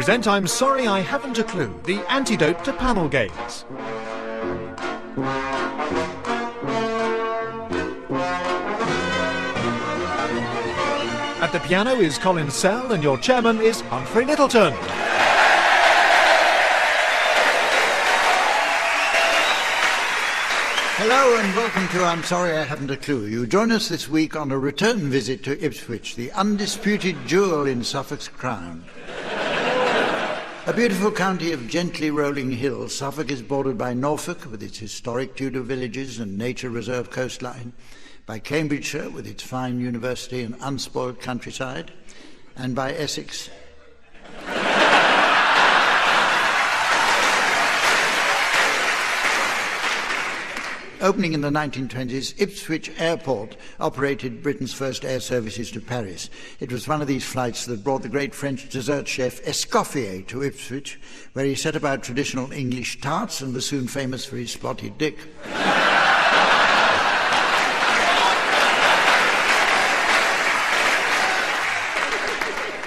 present I'm Sorry I Haven't a Clue, the antidote to panel games. At the piano is Colin Sell and your chairman is Humphrey Lyttelton. Hello and welcome to I'm Sorry I Haven't a Clue. You join us this week on a return visit to Ipswich, the undisputed jewel in Suffolk's crown. A beautiful county of gently rolling hills, Suffolk is bordered by Norfolk with its historic Tudor villages and nature reserve coastline, by Cambridgeshire with its fine university and unspoiled countryside, and by Essex. Opening in the 1920s, Ipswich Airport operated Britain's first air services to Paris. It was one of these flights that brought the great French dessert chef Escoffier to Ipswich, where he set about traditional English tarts and was soon famous for his spotted dick.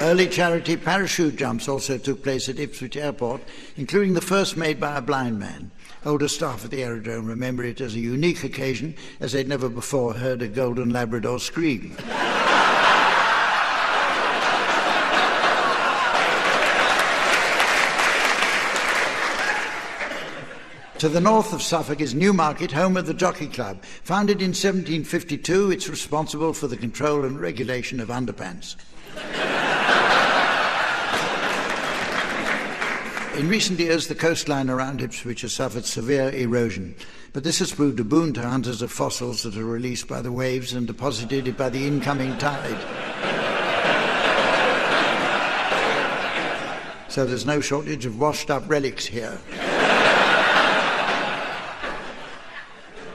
Early charity parachute jumps also took place at Ipswich Airport, including the first made by a blind man. Older staff at the aerodrome remember it as a unique occasion, as they'd never before heard a golden Labrador scream. To the north of Suffolk is Newmarket, home of the Jockey Club. Founded in 1752, it's responsible for the control and regulation of underpants. In recent years, the coastline around Ipswich has suffered severe erosion, but this has proved a boon to hunters of fossils that are released by the waves and deposited by the incoming tide. So there's no shortage of washed-up relics here.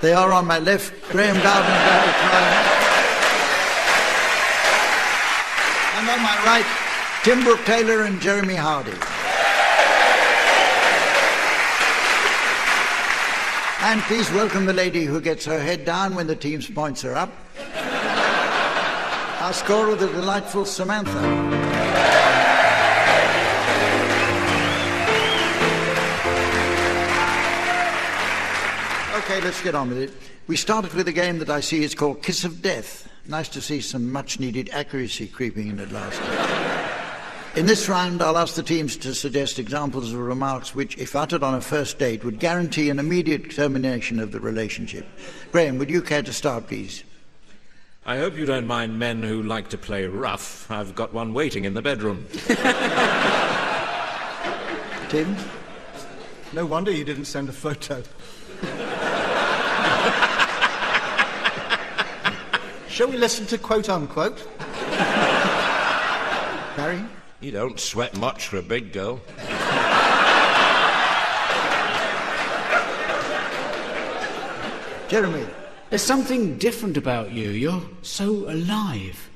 They are on my left, Graeme Garden, and on my right, Tim Brooke-Taylor and Jeremy Hardy. And please welcome the lady who gets her head down when the team's points are up. Our scorer, the delightful Samantha. Okay, let's get on with it. We started with a game that I see is called Kiss of Death. Nice to see some much-needed accuracy creeping in at last. In this round, I'll ask the teams to suggest examples of remarks which, if uttered on a first date, would guarantee an immediate termination of the relationship. Graeme, would you care to start, please? I hope you don't mind men who like to play rough. I've got one waiting in the bedroom. Tim? No wonder you didn't send a photo. Shall we listen to quote-unquote? Barry? You don't sweat much for a big girl. Jeremy? There's something different about you. You're so alive.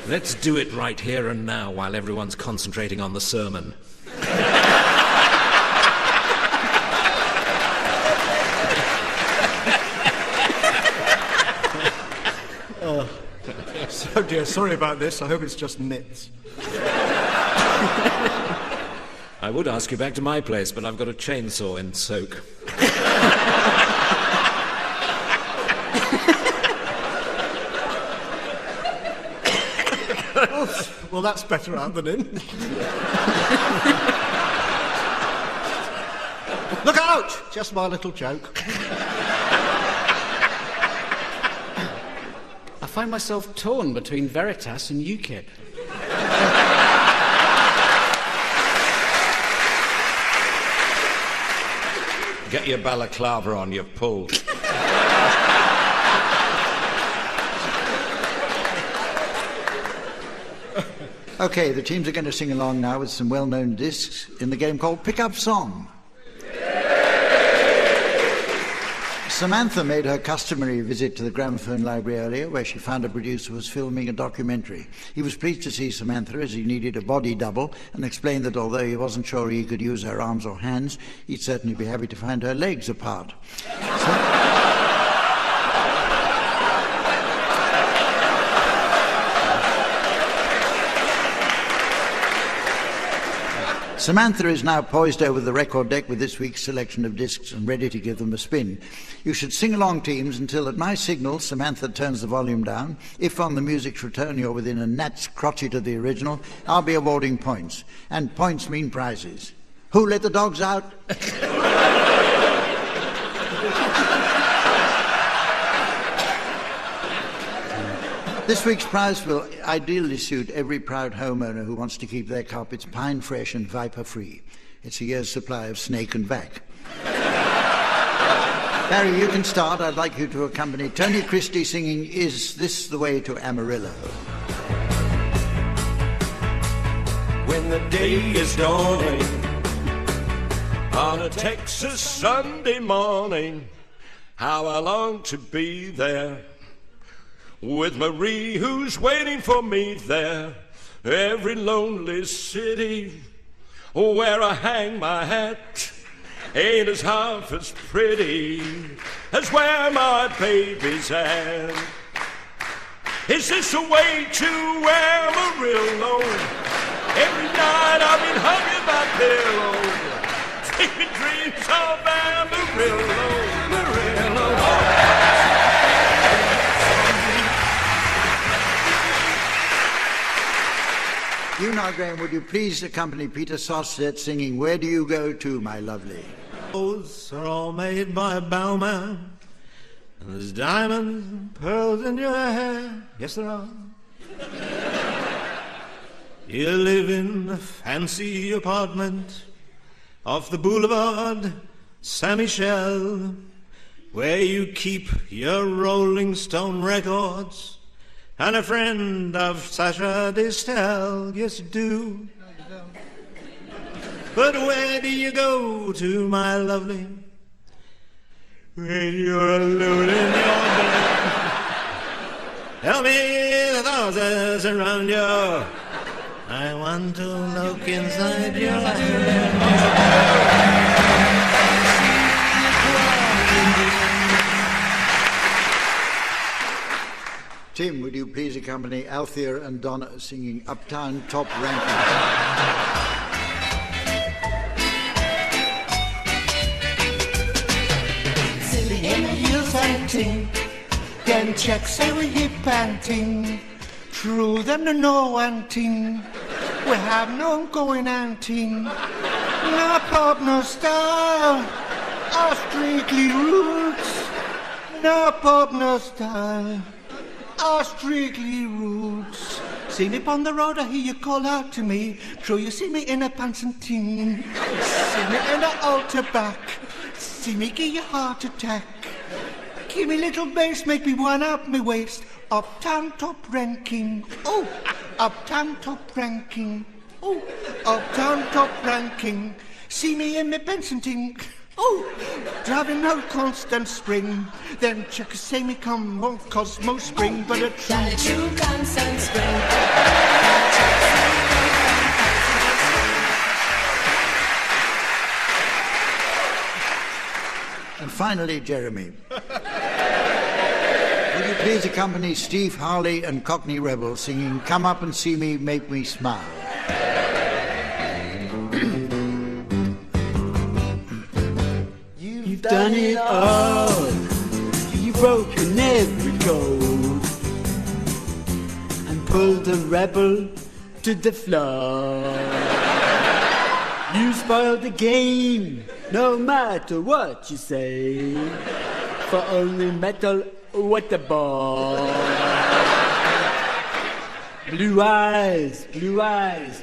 Let's do it right here and now while everyone's concentrating on the sermon. Oh dear, sorry about this. I hope it's just nits. I would ask you back to my place, but I've got a chainsaw in soak. Well, that's better out than in. Look out! Just my little joke. I find myself torn between Veritas and UKIP. Get your balaclava on, you've pulled. Okay, the teams are going to sing along now with some well-known discs in the game called Pick Up Song. Samantha made her customary visit to the gramophone library earlier, where she found a producer was filming a documentary. He was pleased to see Samantha, as he needed a body double, and explained that although he wasn't sure he could use her arms or hands, he'd certainly be happy to find her legs apart. Samantha is now poised over the record deck with this week's selection of discs and ready to give them a spin. You should sing along, teams, until at my signal Samantha turns the volume down. If on the music's return you're within a gnat's crotchet of the original, I'll be awarding points. And points mean prizes. Who let the dogs out? This week's prize will ideally suit every proud homeowner who wants to keep their carpets pine fresh and viper free. It's a year's supply of snake and vac. Barry, you can start. I'd like you to accompany Tony Christie singing Is This the Way to Amarillo? When the day is dawning on a Texas Sunday morning, how I long to be there with Marie who's waiting for me there. Every lonely city where I hang my hat ain't as half as pretty as where my baby's at. Is this the way to Amarillo? Every night I've been hugging my pillow, dreaming dreams of Amarillo, Amarillo. You now, Graeme, would you please accompany Peter Sosset singing Where Do You Go To, My Lovely? Clothes are all made by a bowman, and there's diamonds and pearls in your hair. Yes, there are. You live in a fancy apartment off the boulevard Saint-Michel, where you keep your Rolling Stone records and a friend of Sasha Distel. Yes, you do. But where do you go to, my lovely, when you're alone in your bed? Tell me the thousands around you. I want to look inside your head. Tim, would you please accompany Althea and Donna singing Uptown Top Ranking? Silly in the heels and ting, then check say we hip and ting. True them to know one ting, we have no going and ting. No pop, no style, our strictly roots. No pop, no style, our strictly roots. See me on the road, I hear you call out to me. True, you see me in a pants and ting. See me in a altar back. See me give you heart attack. Give me little bass, make me one up me waist. Uptown top ranking. Oh, uptown top ranking. Oh, uptown top ranking. See me in me Benson ting. Oh, driving out constant spring. Then check say me come won't Cosmo Spring, but a true constant spring. And finally, Jeremy. Would you please accompany Steve Harley and Cockney Rebel singing Come Up and See Me, Make Me Smile? You've done it all. You've broken every code and pulled the rebel to the floor. You spoiled the game, no matter what you say, for only metal with the ball. Blue eyes,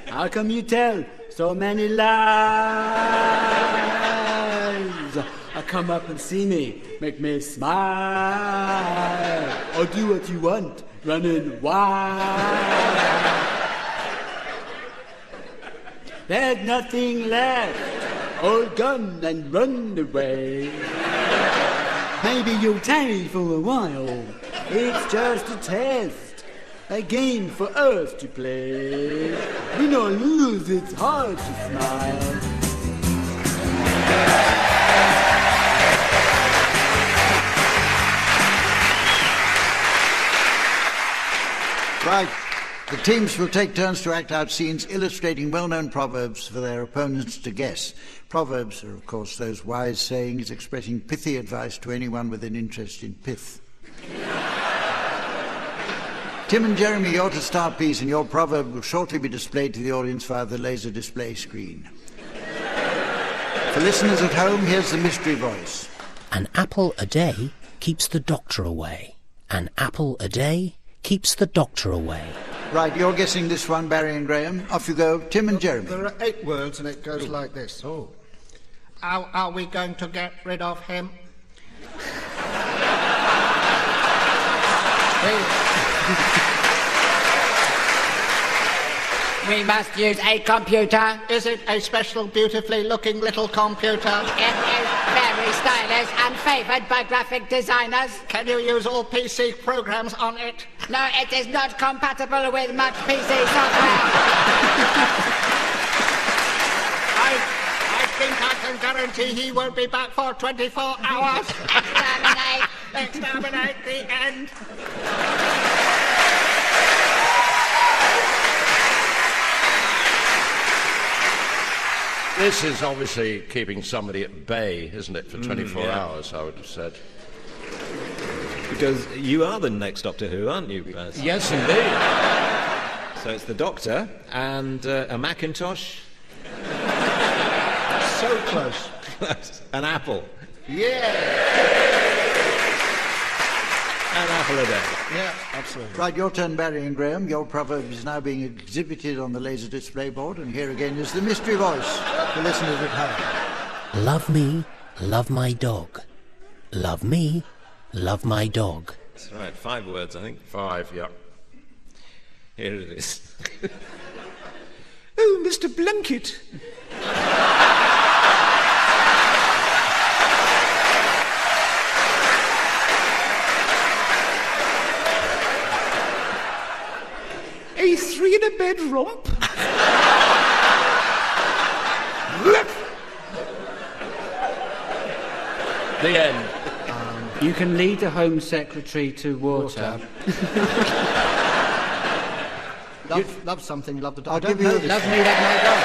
how come you tell so many lies? Come up and see me, make me smile, or do what you want, running wild. There's nothing left, hold gun and run away. Maybe you'll tarry for a while, it's just a test, a game for us to play. Win or lose, it's hard to smile. Right, The teams will take turns to act out scenes illustrating well-known proverbs for their opponents to guess. Proverbs are, of course, those wise sayings expressing pithy advice to anyone with an interest in pith. Tim and Jeremy, you're to start, please, and your proverb will shortly be displayed to the audience via the laser display screen. For listeners at home, here's the mystery voice. An apple a day keeps the doctor away. An apple a day keeps the doctor away. Right, you're guessing this one, Barry and Graham. Off you go, Tim and Jeremy. There are 8 words and it goes like this. How are we going to get rid of him? We must use a computer. Is it a special, beautifully looking little computer? It is very stylish and favoured by graphic designers. Can you use all PC programs on it? No, it is not compatible with much PC software. I think I can guarantee he won't be back for 24 hours. Exterminate. Exterminate the end. This is obviously keeping somebody at bay, isn't it, for 24 hours, I would have said. Because you are the next Doctor Who, aren't you, Baz? Yes, indeed. So it's the Doctor and a Macintosh. So close. An apple. Yeah. An apple a day. Yeah, absolutely. Right, your turn, Barry and Graham. Your proverb is now being exhibited on the laser display board, and here again is the mystery voice for listeners at home. Love me, love my dog. Love me, love my dog. That's right, 5 words, I think. 5, yeah. Here it is. Oh, Mr. Blunkett. A 3-in-a-bed romp? The end. You can lead the Home Secretary to water. Love something, love the dog. I'll give you this. Love me, love my dog.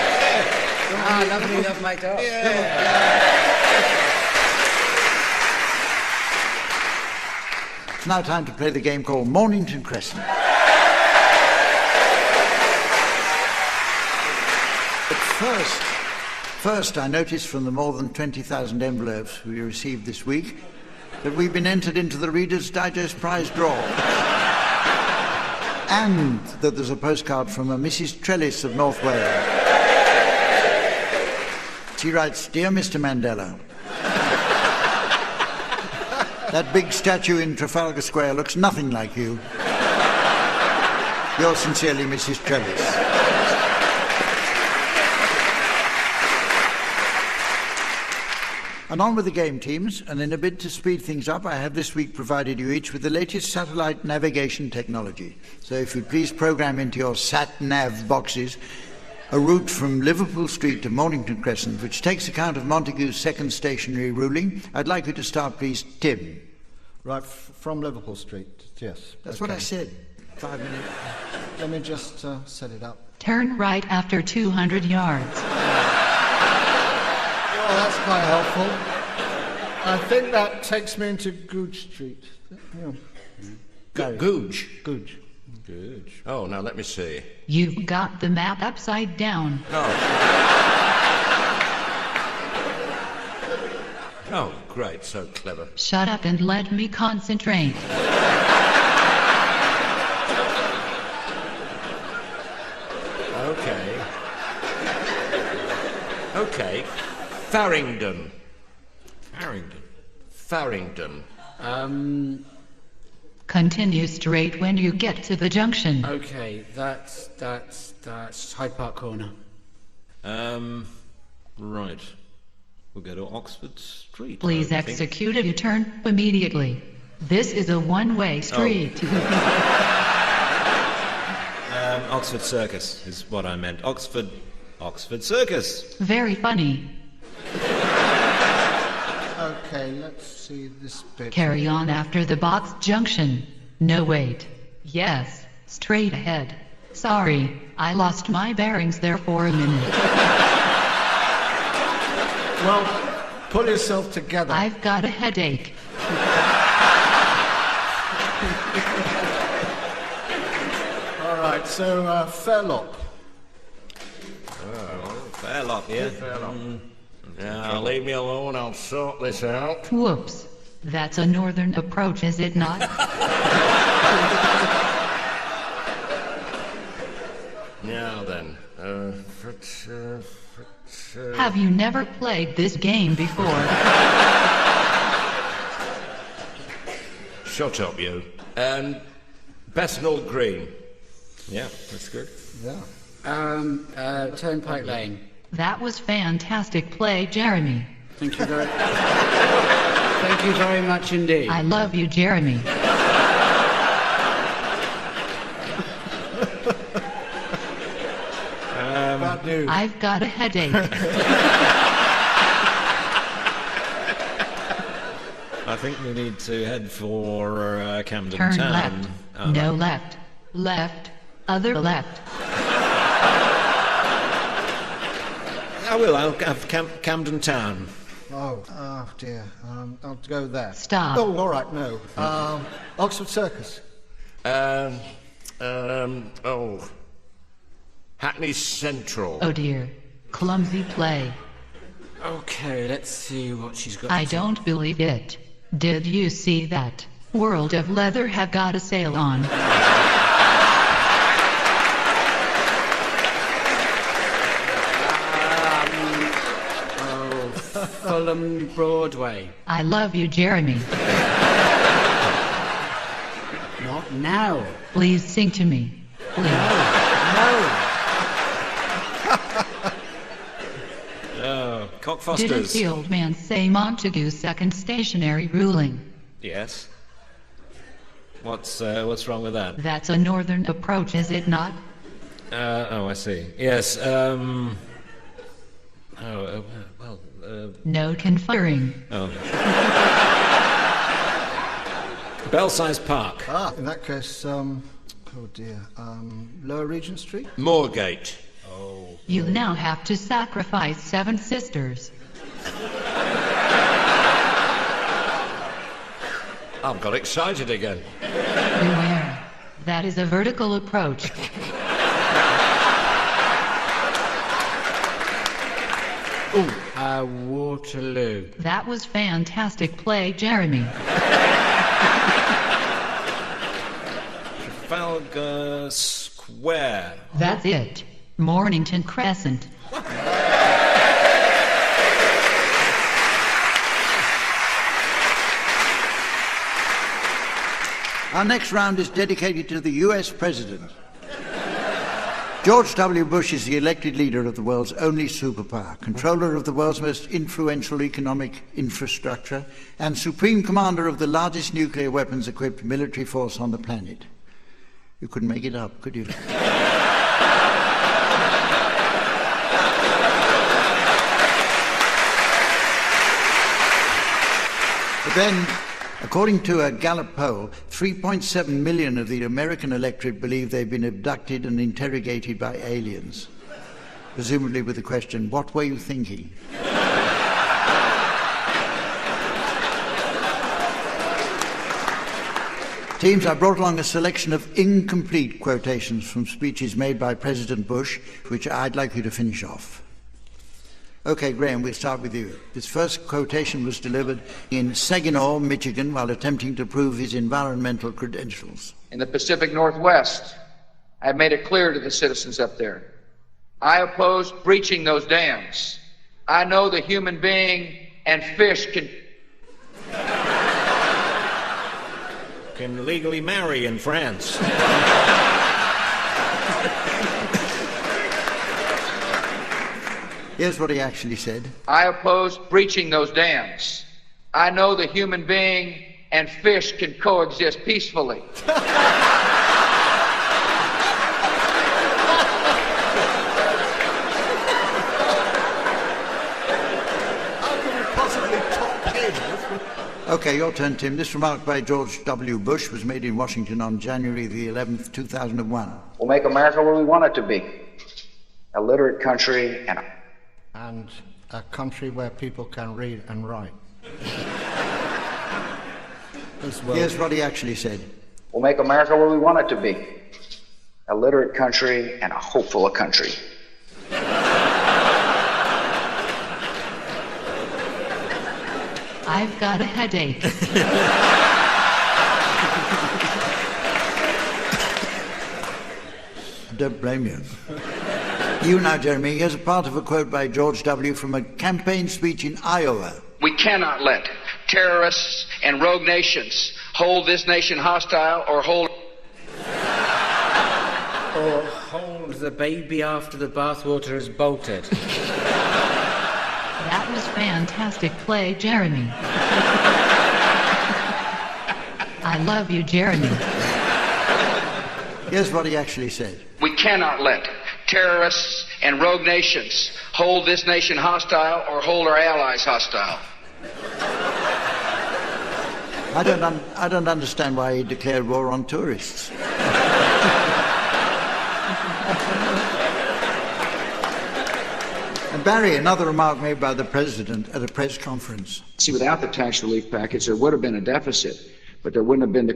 Love me, love my dog. It's now time to play the game called Mornington Crescent. But first, I noticed from the more than 20,000 envelopes we received this week that we've been entered into the Reader's Digest prize draw. And that there's a postcard from a Mrs. Trellis of North Wales. She writes, "Dear Mr. Mandela, that big statue in Trafalgar Square looks nothing like you. Yours sincerely, Mrs. Trellis." And on with the game, teams, and in a bid to speed things up, I have this week provided you each with the latest satellite navigation technology. So if you'd please program into your sat-nav boxes a route from Liverpool Street to Mornington Crescent, which takes account of Montagu's second stationary ruling. I'd like you to start, please, Tim. Right, from Liverpool Street, yes. That's what I said. 5 minutes. Let me just set it up. Turn right after 200 yards. Oh, that's quite helpful. I think that takes me into Googe Street. Yeah. Googe. Googe. Googe. Oh, now let me see. You've got the map upside down. Oh, great, so clever. Shut up and let me concentrate. Okay. Farringdon. Farringdon. Continue straight when you get to the junction. Okay, that's Hyde Park Corner. Right. We'll go to Oxford Street. Please I think. execute a U-turn immediately. This is a one-way street. Oxford Circus is what I meant. Oxford Circus. Very funny. Okay, let's see this bit. Carry on after the box junction. No, wait. Yes, straight ahead. Sorry, I lost my bearings there for a minute. Well, pull yourself together. I've got a headache. All right, so Fairlock. Fairlock, yeah? Fairlock. Now, leave me alone, I'll sort this out. Whoops. That's a northern approach, is it not? Now then, Have you never played this game before? Shut up, you. Bethnal Green. Yeah, that's good. Yeah. Turnpike Lane. That was fantastic play, Jeremy. Thank you very much indeed. I love you, Jeremy. Bad news. I've got a headache. I think we need to head for Camden Turn Town. left. No left. Left. Other left. I will. I'll have Camden Town. Oh dear. I'll go there. Stop. Oh, all right, no. Oxford Circus. Hackney Central. Oh dear. Clumsy play. Okay, let's see what she's got. I don't believe it. Did you see that? World of Leather have got a sale on. Fulham Broadway. I love you, Jeremy. Not now. Please sing to me. Please. Oh, Cockfosters. Didn't the old man say Montague's second stationary ruling? Yes. What's wrong with that? That's a northern approach, is it not? I see. Yes. No conferring. Oh. Belsize Park. In that case, oh dear. Lower Regent Street? Moorgate. You now have to sacrifice 7 sisters. I've got excited again. Beware. That is a vertical approach. Waterloo. That was fantastic play, Jeremy. Trafalgar Square. That's it. Mornington Crescent. Our next round is dedicated to the US President. George W. Bush is the elected leader of the world's only superpower, controller of the world's most influential economic infrastructure, and supreme commander of the largest nuclear weapons-equipped military force on the planet. You couldn't make it up, could you? But then, according to a Gallup poll, 3.7 million of the American electorate believe they've been abducted and interrogated by aliens, presumably with the question, what were you thinking? Teams, I brought along a selection of incomplete quotations from speeches made by President Bush, which I'd like you to finish off. Okay, Graeme, we'll start with you. This first quotation was delivered in Saginaw, Michigan, while attempting to prove his environmental credentials. In the Pacific Northwest, I have made it clear to the citizens up there. I oppose breaching those dams. I know the human being and fish can legally marry in France. Here's what he actually said. I oppose breaching those dams. I know the human being and fish can coexist peacefully. How can we possibly top him? OK, your turn, Tim. This remark by George W. Bush was made in Washington on January the 11th, 2001. We'll make America where we want it to be. A literate country and a country where people can read and write. Well. Here's what he actually said. We'll make America where we want it to be. A literate country and a hopeful country. I've got a headache. Don't blame you. You now, Jeremy, here's a part of a quote by George W. from a campaign speech in Iowa. We cannot let terrorists and rogue nations hold this nation hostile or hold the baby after the bathwater is bolted. That was fantastic play, Jeremy. I love you, Jeremy. Here's what he actually said. We cannot let terrorists and rogue nations hold this nation hostile or hold our allies hostile. I don't understand why he declared war on tourists. And Barry, another remark made by the President at a press conference. See, without the tax relief package, there would have been a deficit, but there wouldn't have been the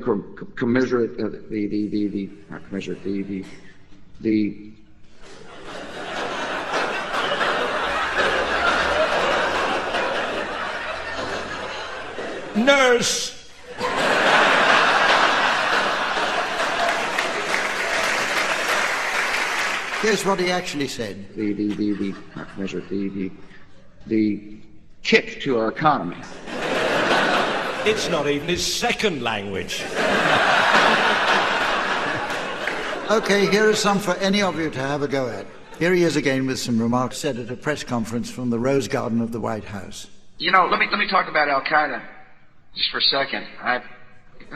Nurse! Here's what he actually said. The kick to our economy. It's not even his second language. OK, here are some for any of you to have a go at. Here he is again with some remarks said at a press conference from the Rose Garden of the White House. You know, let me talk about Al-Qaeda just for a second. I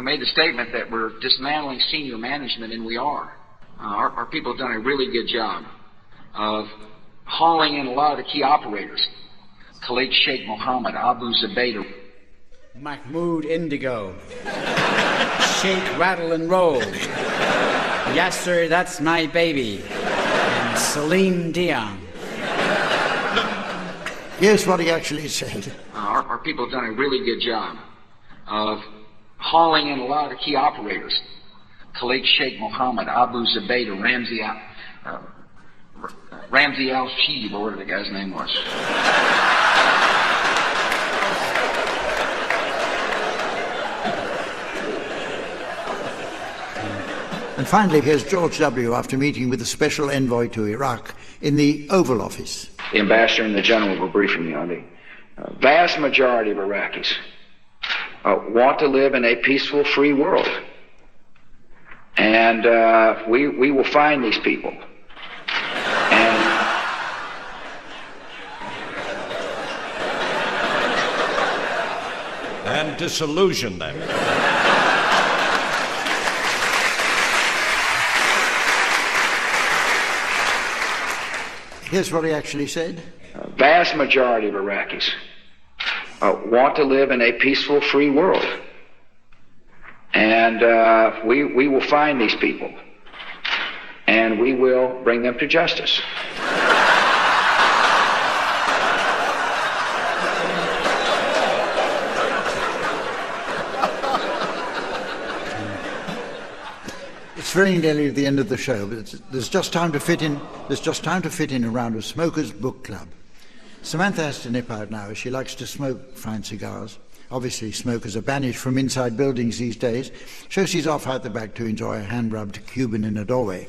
made the statement that we're dismantling senior management, and we are. Our people have done a really good job of hauling in a lot of the key operators. Khalid Sheikh Mohammed, Abu Zubaydah, Mahmoud Indigo, Shake, Rattle and Roll, Yasser, That's My Baby, and Celine Dion. Here's what he actually said. Our people have done a really good job of hauling in a lot of the key operators. Khalid Sheikh Mohammed, Abu Zubaydah, Ramzi al-Shib, or whatever the guy's name was. And finally, here's George W. after meeting with the special envoy to Iraq in the Oval Office. The ambassador and the general were briefing me on the vast majority of Iraqis want to live in a peaceful, free world. And we will find these people. And disillusion them. Here's what he actually said. A vast majority of Iraqis want to live in a peaceful, free world. And we will find these people, and we will bring them to justice. It's very nearly at the end of the show, but there's just time to fit in. There's just time to fit in a round of Smokers Book Club. Samantha has to nip out now, as she likes to smoke fine cigars. Obviously, smokers are banished from inside buildings these days, so she's off out the back to enjoy a hand-rubbed Cuban in a doorway.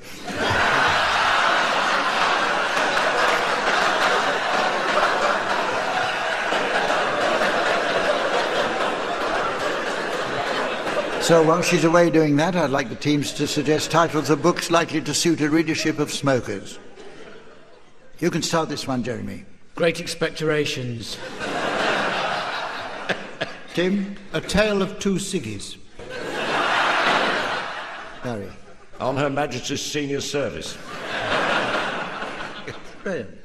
So while she's away doing that, I'd like the teams to suggest titles of books likely to suit a readership of smokers. You can start this one, Jeremy. Great Expectorations. Tim? A Tale of Two Ciggies. Barry? On Her Majesty's Senior Service. Graham?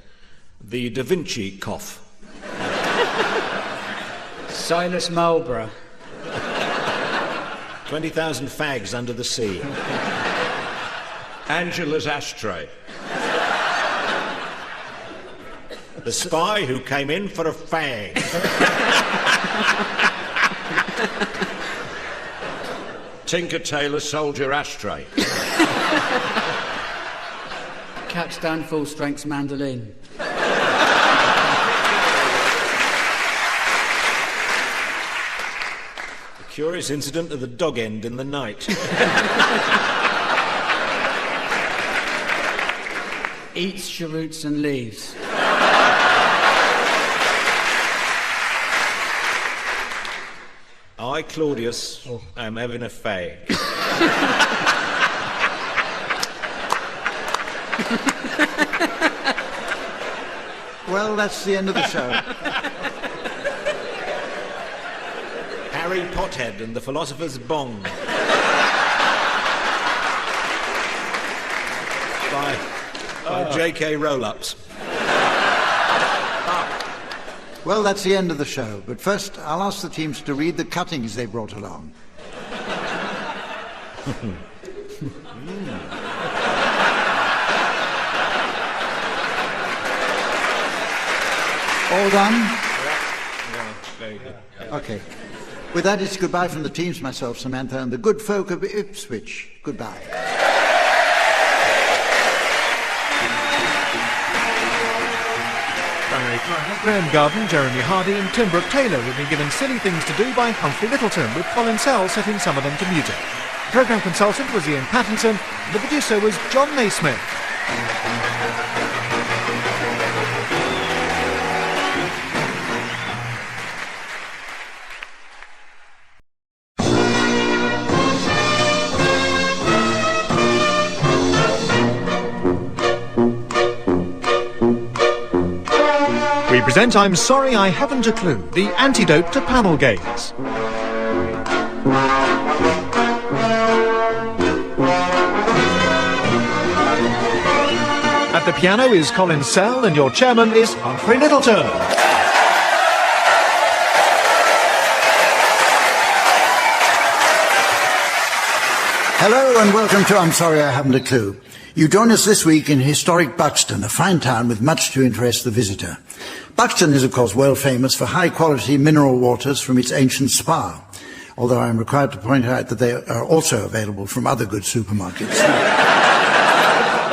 The Da Vinci Cough. Silas Marlborough. 20,000 fags under the sea. Angela's ashtray. The spy who came in for a fag. Tinker Tailor soldier ashtray. Cat stand full strength mandolin. A curious incident at the dog end in the night. Eats cheroots and leaves. I, Claudius, am having a fag. Well, that's the end of the show. Harry Pothead and the Philosopher's Bong. by J.K. Roll-Ups. Well, that's the end of the show. But first, I'll ask the teams to read the cuttings they brought along. All done? Yeah, very good. Okay. With that, it's goodbye from the teams, myself, Samantha, and the good folk of Ipswich. Goodbye. Graeme Garden, Jeremy Hardy and Tim Brooke-Taylor have been given silly things to do by Humphrey Lyttelton, with Colin Sell setting some of them to music. The programme consultant was Ian Pattinson, and the producer was John Naismith. We present I'm Sorry I Haven't a Clue, the antidote to panel games. At the piano is Colin Sell and your chairman is Humphrey Lyttelton. Hello and welcome to I'm Sorry I Haven't a Clue. You join us this week in historic Buxton, a fine town with much to interest the visitor. Buxton is, of course, world famous for high-quality mineral waters from its ancient spa, although I am required to point out that they are also available from other good supermarkets.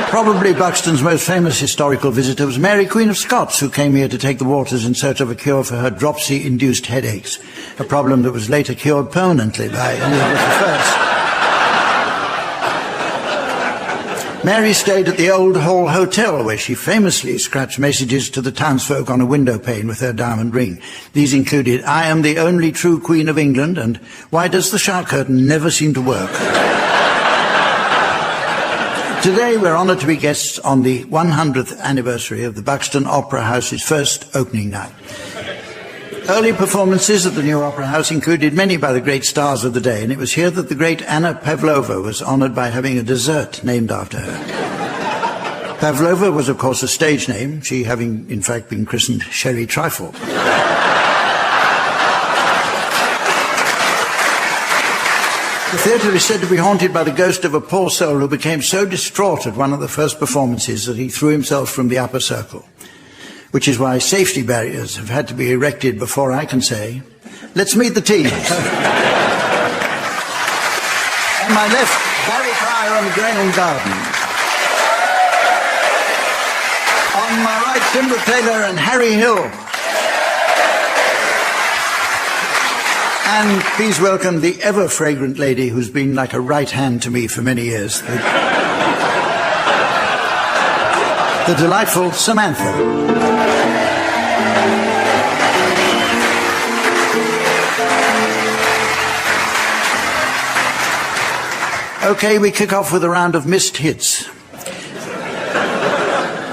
Probably Buxton's most famous historical visitor was Mary, Queen of Scots, who came here to take the waters in search of a cure for her dropsy-induced headaches, a problem that was later cured permanently by Elizabeth I. Mary stayed at the Old Hall Hotel, where she famously scratched messages to the townsfolk on a window pane with her diamond ring. These included, "I am the only true Queen of England," and "Why does the shower curtain never seem to work?" Today we're honoured to be guests on the 100th anniversary of the Buxton Opera House's first opening night. Early performances at the new Opera House included many by the great stars of the day, and it was here that the great Anna Pavlova was honoured by having a dessert named after her. Pavlova was, of course, a stage name, she having, in fact, been christened Sherry Trifle. The theatre is said to be haunted by the ghost of a poor soul who became so distraught at one of the first performances that he threw himself from the upper circle. Which is why safety barriers have had to be erected before I can say, let's meet the teams. On my left, Barry Pryor and Graeme Garden. On my right, Tim Brooke-Taylor and Harry Hill. And please welcome the ever-fragrant lady who's been like a right hand to me for many years. The delightful Samantha. Okay, we kick off with a round of missed hits.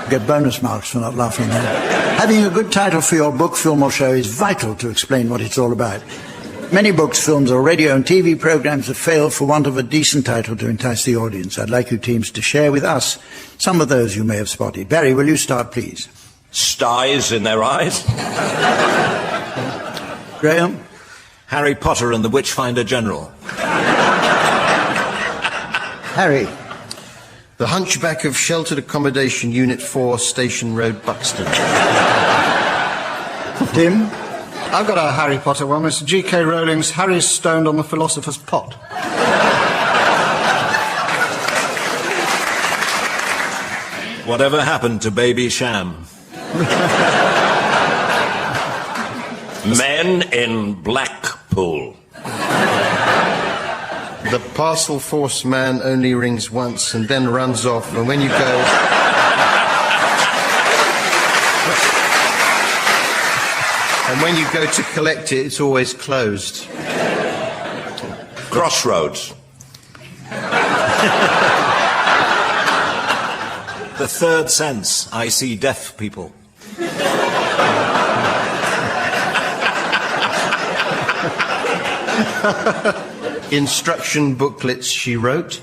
Get bonus marks for not laughing there. Having a good title for your book, film or show is vital to explain what it's all about. Many books, films or radio and TV programs have failed for want of a decent title to entice the audience. I'd like you teams to share with us some of those you may have spotted. Barry, will you start, please? Styes in their eyes. Graeme? Harry Potter and the Witchfinder General. Harry. The Hunchback of Sheltered Accommodation, Unit 4, Station Road, Buxton. Tim. I've got a Harry Potter one. It's G.K. Rowling's Harry's Stoned on the Philosopher's Pot. Whatever happened to Baby Sham? Men in Blackpool. The parcel force man only rings once and then runs off, and when you go... and when you go to collect it, it's always closed. Crossroads. The Third Sense. I see deaf people. Instruction booklets she wrote.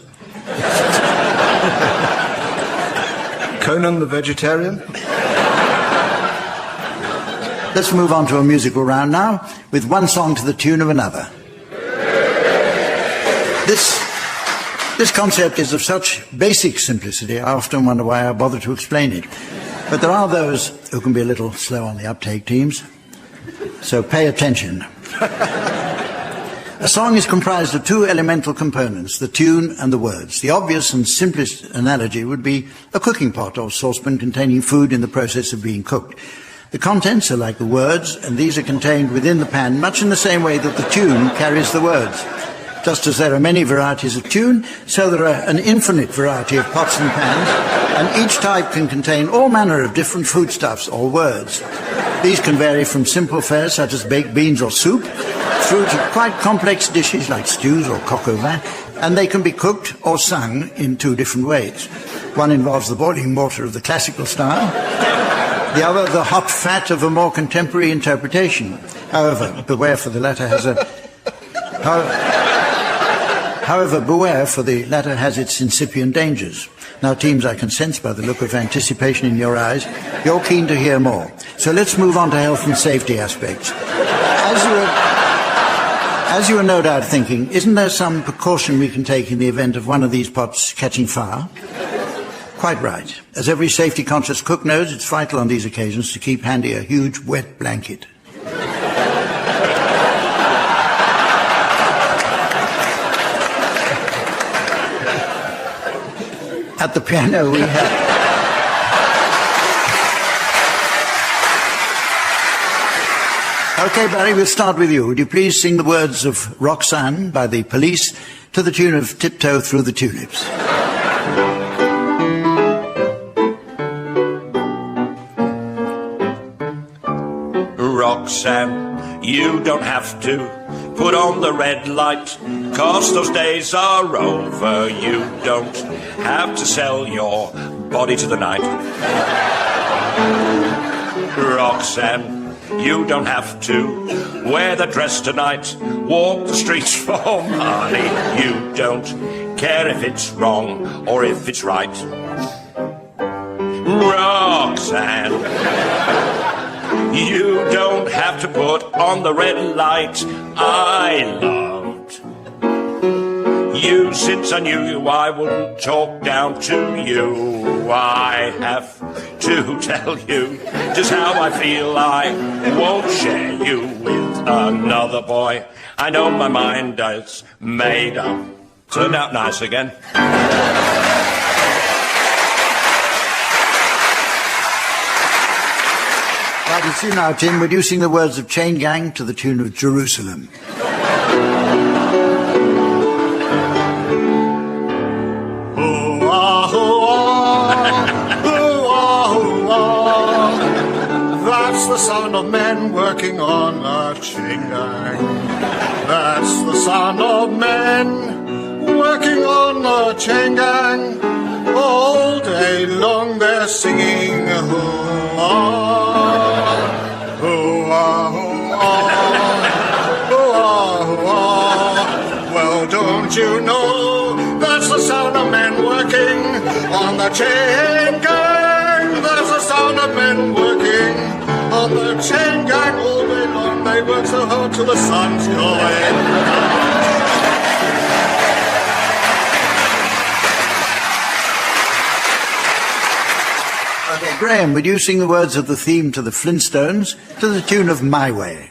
Conan the Vegetarian. Let's move on to a musical round now, with one song to the tune of another. This concept is of such basic simplicity, I often wonder why I bother to explain it. But there are those who can be a little slow on the uptake, teams. So pay attention. A song is comprised of two elemental components, the tune and the words. The obvious and simplest analogy would be a cooking pot or saucepan containing food in the process of being cooked. The contents are like the words, and these are contained within the pan, much in the same way that the tune carries the words. Just as there are many varieties of tune, so there are an infinite variety of pots and pans, and each type can contain all manner of different foodstuffs or words. These can vary from simple fare such as baked beans or soup, through to quite complex dishes like stews or coq au vin, and they can be cooked or sung in two different ways. One involves the boiling water of the classical style, the other the hot fat of a more contemporary interpretation. However, beware, for the latter has its incipient dangers. Now, teams, I can sense by the look of anticipation in your eyes, you're keen to hear more. So let's move on to health and safety aspects. As you are no doubt thinking, isn't there some precaution we can take in the event of one of these pots catching fire? Quite right. As every safety-conscious cook knows, it's vital on these occasions to keep handy a huge wet blanket. At the piano we have... OK, Barry, we'll start with you. Would you please sing the words of Roxanne by the Police to the tune of Tiptoe Through the Tulips? Roxanne, you don't have to put on the red light, 'cause those days are over. You don't have to sell your body to the night. Roxanne, you don't have to wear that dress tonight, walk the streets for money. You don't care if it's wrong or if it's right. Roxanne, you don't have to put on the red light. I loved you since I knew you. I wouldn't talk down to you. I have to tell you just how I feel. I won't share you with another boy. I know my mind is made up. Turned out nice again. Right, it's you now, Tim. Would you sing the words of Chain Gang to the tune of Jerusalem? That's the sound of men working on a chain gang. That's the sound of men working on a chain gang. All day long they're singing hoo-ah, hoo-ah, hoo-ah, hoo-ah, hoo-ah. Well, don't you know that's the sound of men working on the chain gang. That's the sound of men working on the chain gang. All day long they work so hard till the sun's going down. Graeme, would you sing the words of the theme to the Flintstones to the tune of My Way?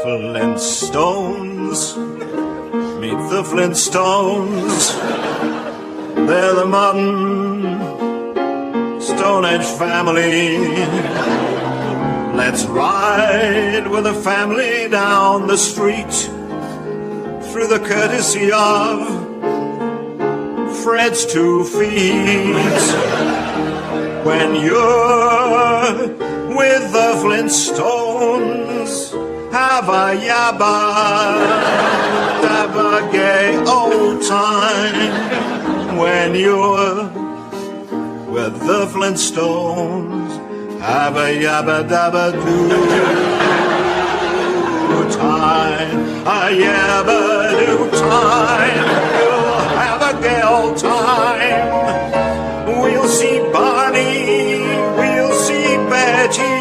Flintstones, meet the Flintstones. They're the modern Stone Age family. Let's ride with the family down the street, through the courtesy of Fred's 2 feet. When you're with the Flintstones, have a yabba, dabba gay old time. When you're with the Flintstones, have a yabba dabba do time, a yabba do time. You'll have a gay old time. We'll see Barney, we'll see Betty.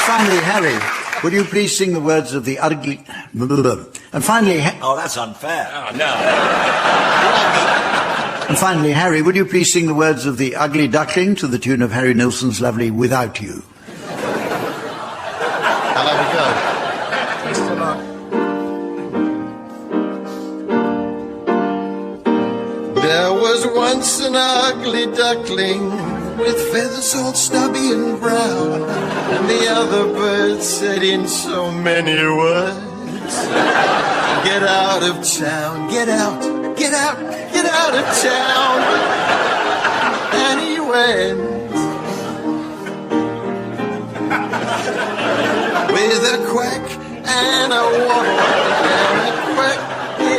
Finally, Harry, would you please sing the words of the ugly... And finally... Oh, that's unfair. Oh, no. And finally, Harry, would you please sing the words of the Ugly Duckling to the tune of Harry Nilsson's lovely Without You? I'll have a go. There was once an ugly duckling with feathers all stubby and brown, and the other birds said in so many words, get out of town, get out, get out, get out of town. And he went with a quack and a waddle and a quack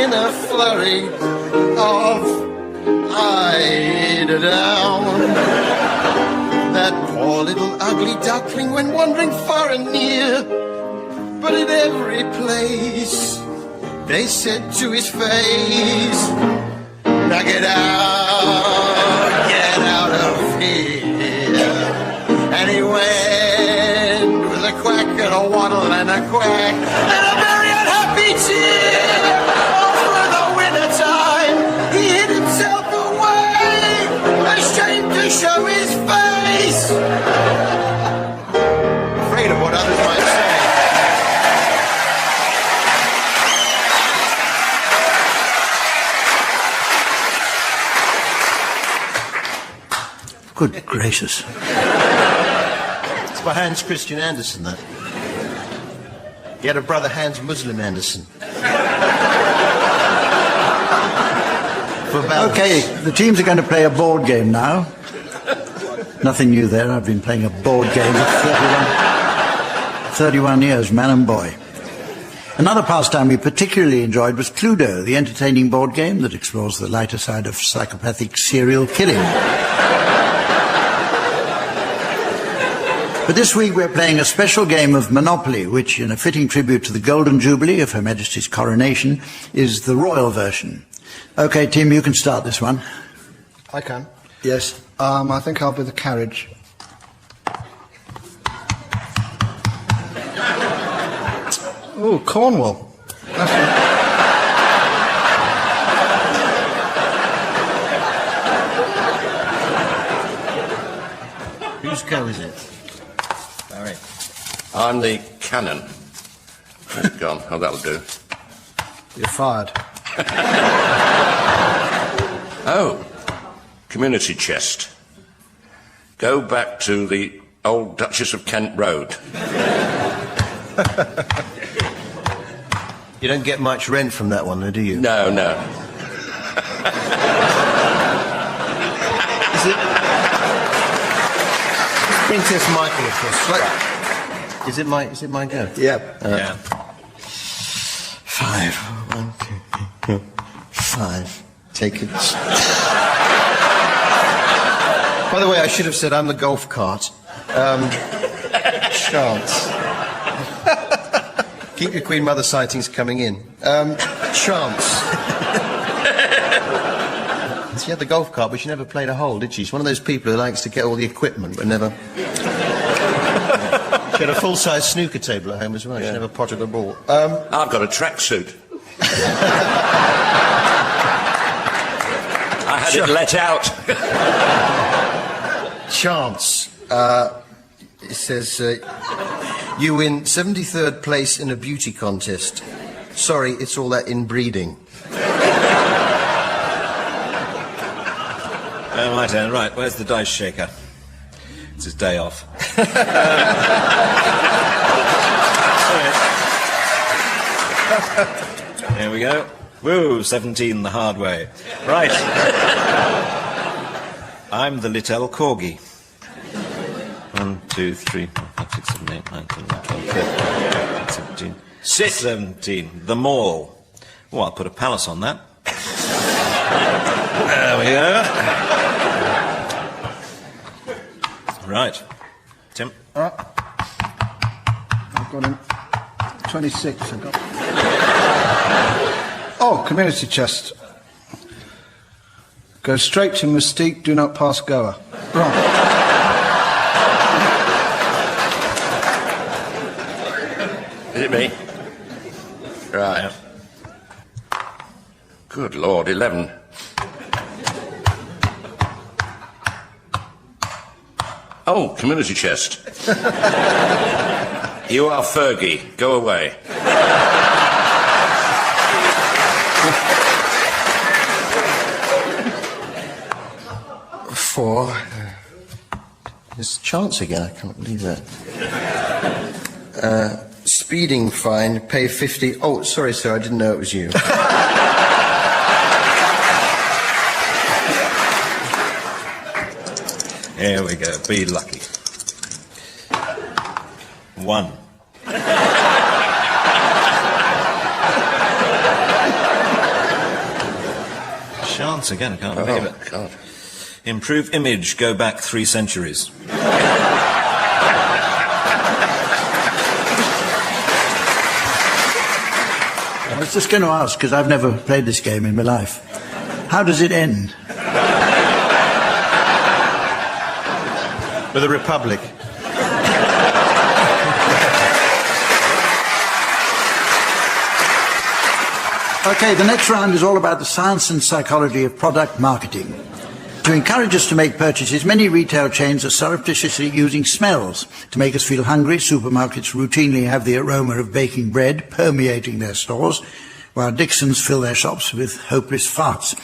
in a flurry of down. That poor little ugly duckling went wandering far and near, but in every place they said to his face, now get out of here. And he went with a quack and a waddle and a quack and a very unhappy cheer. All through the winter time he hid himself away, ashamed to show his face, afraid of what others might say. Good gracious. It's by Hans Christian Andersen, that. He had a brother, Hans Muslim Andersen. Okay, the teams are going to play a board game now. Nothing new there. I've been playing a board game for 31 years, man and boy. Another pastime we particularly enjoyed was Cluedo, the entertaining board game that explores the lighter side of psychopathic serial killing. But this week we're playing a special game of Monopoly, which, in a fitting tribute to the Golden Jubilee of Her Majesty's coronation, is the royal version. Okay, Tim, you can start this one. I can. Yes. I think I'll be the carriage. Oh, Cornwall. Whose go is it? Barry. I'm the cannon. It's gone. Oh, that'll do. You're fired. Oh, community chest. Go back to the old Duchess of Kent Road. You don't get much rent from that one, do you? No, no. Is it Princess Michael, of course. Is it my go? Yeah. Yeah. 5. 1, 2, 3, 5. Take it. By the way, I should have said I'm the golf cart. Chance. Keep your Queen Mother sightings coming in. Chance. She had the golf cart, but she never played a hole, did she? She's one of those people who likes to get all the equipment, but never... She had a full-size snooker table at home as well. Yeah. She never potted a ball. I've got a tracksuit. I had it let out. Chance. It says, you win 73rd place in a beauty contest. Sorry, it's all that inbreeding. My turn. Right, where's the dice shaker? It's his day off. Here we go. Woo, 17 the hard way. Right. I'm the Littell Corgi. 1, 2, 3, 4, 5, 6, 7, 8, 9, 10, 11, 12, 13, 17. 17. The Mall. Oh, I'll put a palace on that. There we go. Right. Tim? I've got him. 26, I've got. Oh, community chest. Go straight to Mystique, do not pass goer. Wrong. Is it me? Right. Yeah. Good Lord, 11. Oh, community chest. You are Fergie. Go away. 4. It's Chance again. I can't believe that. Speeding fine. Pay 50. Oh, sorry, sir. I didn't know it was you. Here we go. Be lucky. 1. Chance again. I can't believe it. God. Improve image. Go back 3 centuries. I was just going to ask, because I've never played this game in my life. How does it end? With a republic. Okay, the next round is all about the science and psychology of product marketing. To encourage us to make purchases, many retail chains are surreptitiously using smells to make us feel hungry. Supermarkets routinely have the aroma of baking bread permeating their stores, while Dixons fill their shops with hopeless farts.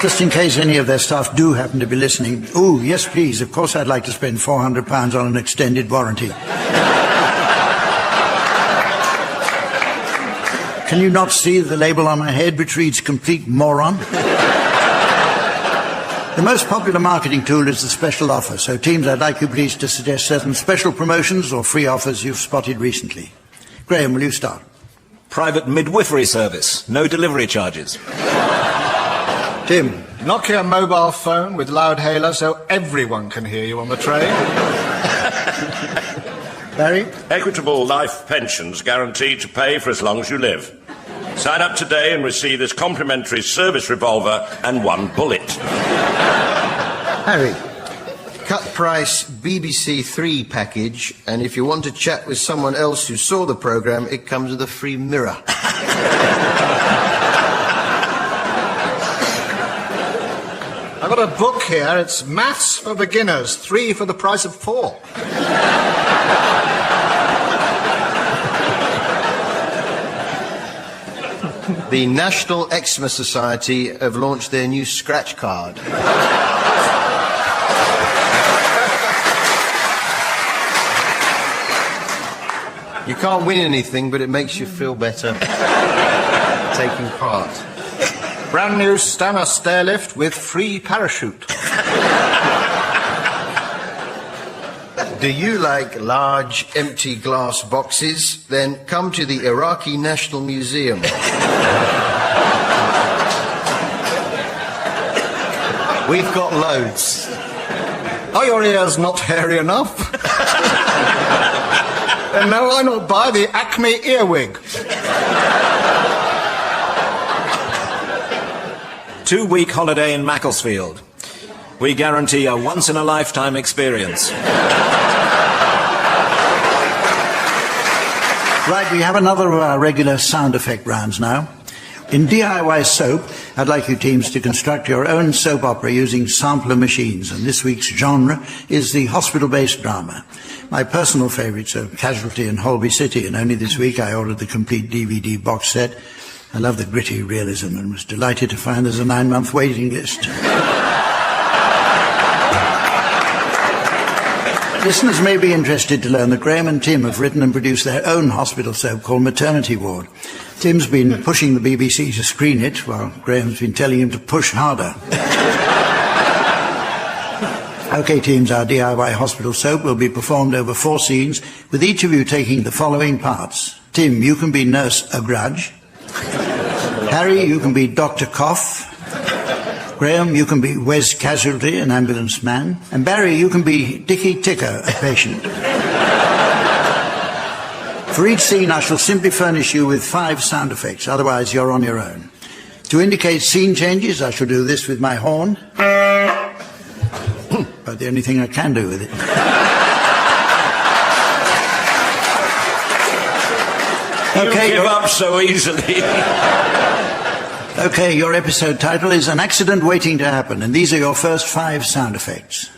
Just in case any of their staff do happen to be listening, oh, yes, please, of course I'd like to spend £400 on an extended warranty. Can you not see the label on my head which reads complete moron? The most popular marketing tool is the special offer, so teams, I'd like you please to suggest certain special promotions or free offers you've spotted recently. Graeme, will you start? Private midwifery service. No delivery charges. Tim. Nokia mobile phone with loudhailer so everyone can hear you on the train. Barry? Equitable life pensions guaranteed to pay for as long as you live. Sign up today and receive this complimentary service revolver and 1 bullet. Harry? Cut price BBC 3 package, and if you want to chat with someone else who saw the programme, it comes with a free mirror. I've got a book here. It's Maths for Beginners, 3 for the price of 4. The National Eczema Society have launched their new scratch card. You can't win anything, but it makes you feel better taking part. Brand new Stammer stair lift with free parachute. Do you like large, empty glass boxes? Then come to the Iraqi National Museum. We've got loads. Are your ears not hairy enough? Then no, why not buy the Acme earwig? 2-week holiday in Macclesfield. We guarantee a once-in-a-lifetime experience. Right, we have another of our regular sound effect rounds now. In DIY soap, I'd like you teams to construct your own soap opera using sampler machines, and this week's genre is the hospital-based drama. My personal favourites are Casualty and Holby City, and only this week I ordered the complete DVD box set. I love the gritty realism and was delighted to find there's a 9-month waiting list. Listeners may be interested to learn that Graeme and Tim have written and produced their own hospital soap called Maternity Ward. Tim's been pushing the BBC to screen it, while Graeme's been telling him to push harder. OK, teams, our DIY hospital soap will be performed over 4 scenes, with each of you taking the following parts. Tim, you can be Nurse Agrudge. Harry, you can be Dr. Cough. Graeme, you can be Wes Casualty, an ambulance man. And Barry, you can be Dickie Ticker, a patient. For each scene, I shall simply furnish you with 5 sound effects, otherwise you're on your own. To indicate scene changes, I shall do this with my horn. About the only thing I can do with it. Okay, you give up so easily. OK, your episode title is An Accident Waiting to Happen, and these are your first 5 sound effects.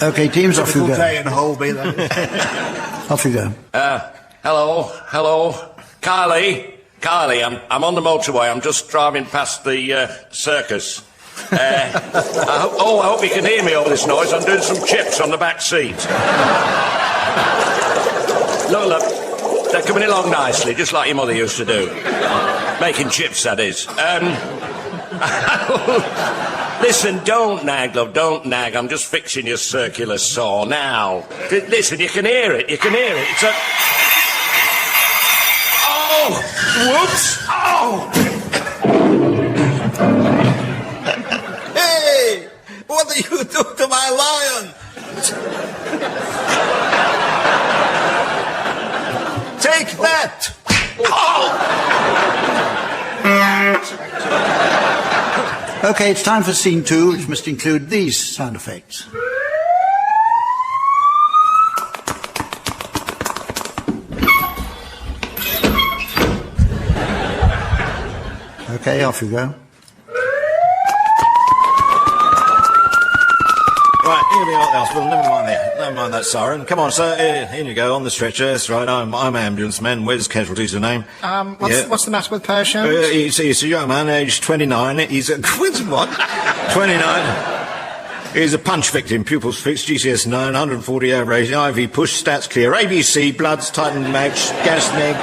OK, teams, off you go. Day in Holby, then. Off you go. Hello. Kylie, I'm on the motorway. I'm just driving past the circus. I hope you can hear me over this noise. I'm doing some chips on the back seat. Look, they're coming along nicely, just like your mother used to do. Making chips, that is. Listen, don't nag, love, don't nag. I'm just fixing your circular saw now. Listen, you can hear it. It's a... Oh! Whoops! Oh! Hey! What do you do to my lion? Take that! OK, it's time for scene 2, which must include these sound effects. OK, off you go. Right, here we are at the hospital. Never mind that siren. Come on, sir. In you go, on the stretcher. That's right, I'm ambulance man. Where's Casualty's the name? What's the matter with patient? He's a young man, aged 29. He's a... what? 29. He's a punch victim. Pupils fixed, GCS 9, 140 average, IV push, stats clear. ABC, bloods, tightened match, gas neg,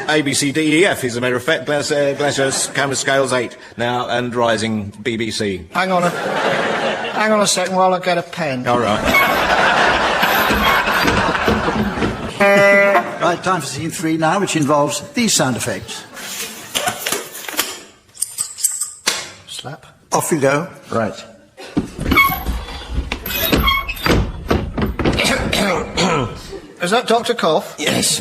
ABC, DEF, as a matter of fact. Glaciers, camera scales 8. Now, and rising, BBC. Hang on a second while I get a pen. All right. Right, time for scene 3 now, which involves these sound effects. Slap. Off you go. Right. Is that Dr. Cough? Yes.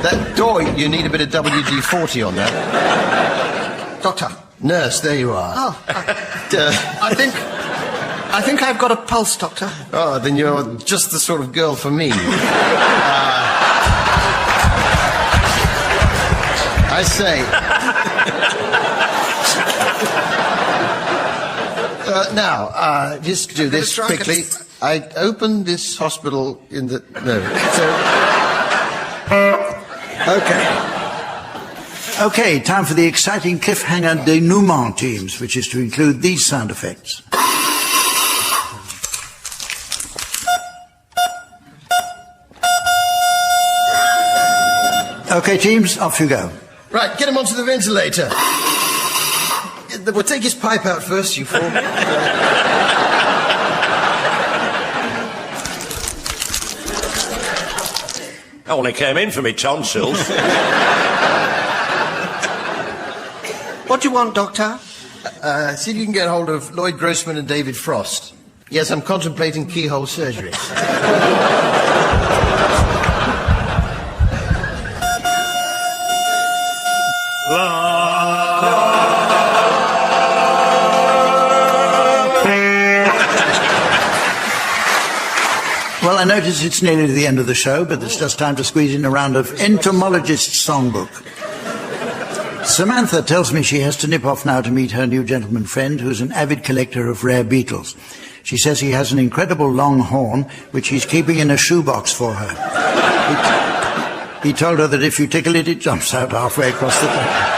That door, you need a bit of WD-40 on that. Doctor. Nurse, there you are. Oh, I think I've got a pulse, Doctor. Oh, then you're just the sort of girl for me. I say. Now, just do this quickly. I opened this hospital in the... No. OK, time for the exciting cliffhanger denouement, teams, which is to include these sound effects. OK, teams, off you go. Right, get him onto the ventilator. We'll take his pipe out first, you fool. I only came in for me tonsils. What do you want, Doctor? See if you can get hold of Lloyd Grossman and David Frost. Yes, I'm contemplating keyhole surgery. Well, I notice it's nearly the end of the show, but it's just time to squeeze in a round of Entomologist's Songbook. Samantha tells me she has to nip off now to meet her new gentleman friend, who's an avid collector of rare beetles. She says he has an incredible long horn, which he's keeping in a shoebox for her. He told her that if you tickle it, it jumps out halfway across the table.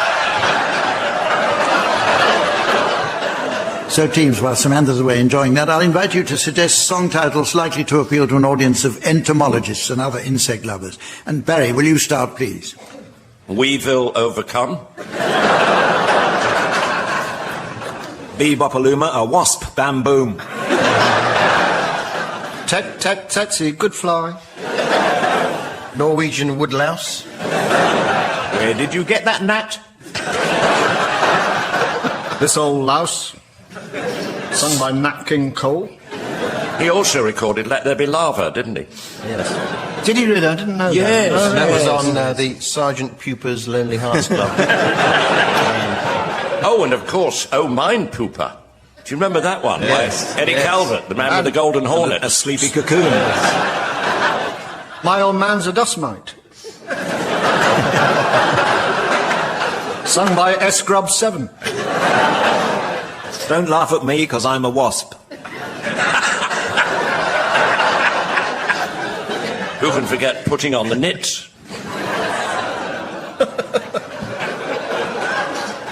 So, teams, while Samantha's away enjoying that, I'll invite you to suggest song titles likely to appeal to an audience of entomologists and other insect lovers. And, Barry, will you start, please? Weevil overcome. Bebopaluma, a wasp, bam boom. Tsetse, good fly. Norwegian woodlouse. Where did you get that, Nat? This old louse. Sung by Nat King Cole. He also recorded Let There Be Lava, didn't he? Yes. Did he really? I didn't know yes, that. That was on the Sergeant Pupa's Lonely Hearts Club. Oh, and of course, Oh Mine Pooper. Do you remember that one? Yes. By Eddie Calvert, the man with the golden hornet. A sleepy cocoon. My old man's a dust mite. Sung by S. Grub 7. Don't laugh at me, because I'm a wasp. Who can forget putting on the knits?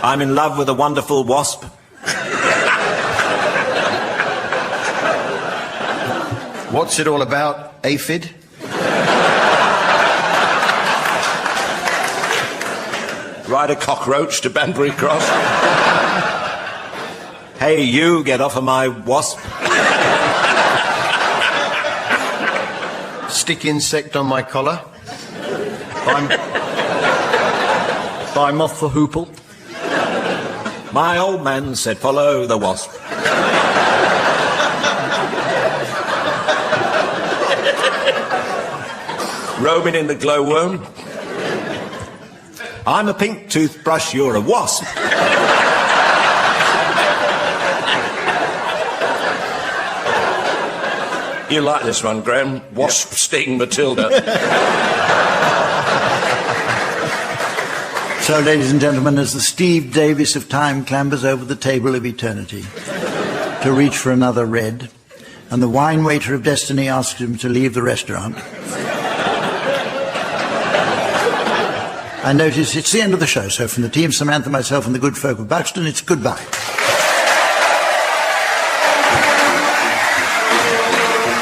I'm in love with a wonderful wasp. What's it all about, aphid? Ride a cockroach to Banbury Cross. Hey, you, get off of my wasp. Stick insect on my collar. By Moth the Hoople. My old man said follow the wasp. Roaming in the glowworm. I'm a pink toothbrush, you're a wasp. You like this one, Graeme? Wasp sting Matilda. So, ladies and gentlemen, as the Steve Davis of time clambers over the table of eternity to reach for another red, and the wine waiter of destiny asks him to leave the restaurant, I notice it's the end of the show, so from the team, Samantha, myself and the good folk of Buxton, it's goodbye.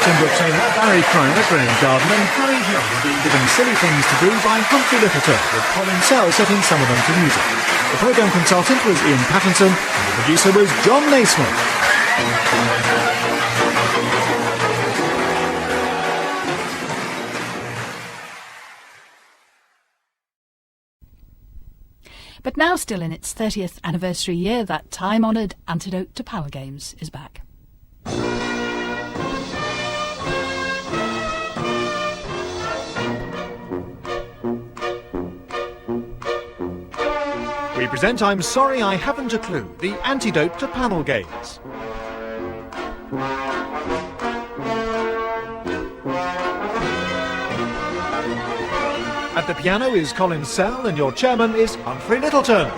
Brooke-Taylor, Barry Primer, Graeme Garden and Humphrey Lyttelton have been given silly things to do by Humphrey Lyttelton, with Colin Sell setting some of them to music. The programme consultant was Ian Pattinson and the producer was John Naismith. But now, still in its 30th anniversary year, that time-honoured antidote to power games is back. We present I'm Sorry I Haven't a Clue, the antidote to panel games. At the piano is Colin Sell and your chairman is Humphrey Lyttelton.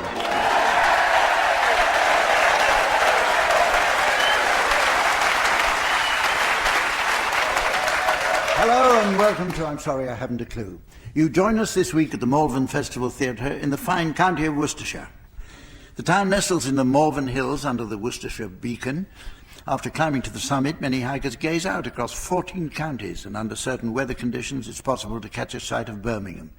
Hello and welcome to I'm Sorry I Haven't a Clue. You join us this week at the Malvern Festival Theatre in the fine county of Worcestershire. The town nestles in the Malvern Hills under the Worcestershire Beacon, After climbing to the summit, many hikers gaze out across 14 counties, and under certain weather conditions it's possible to catch a sight of Birmingham.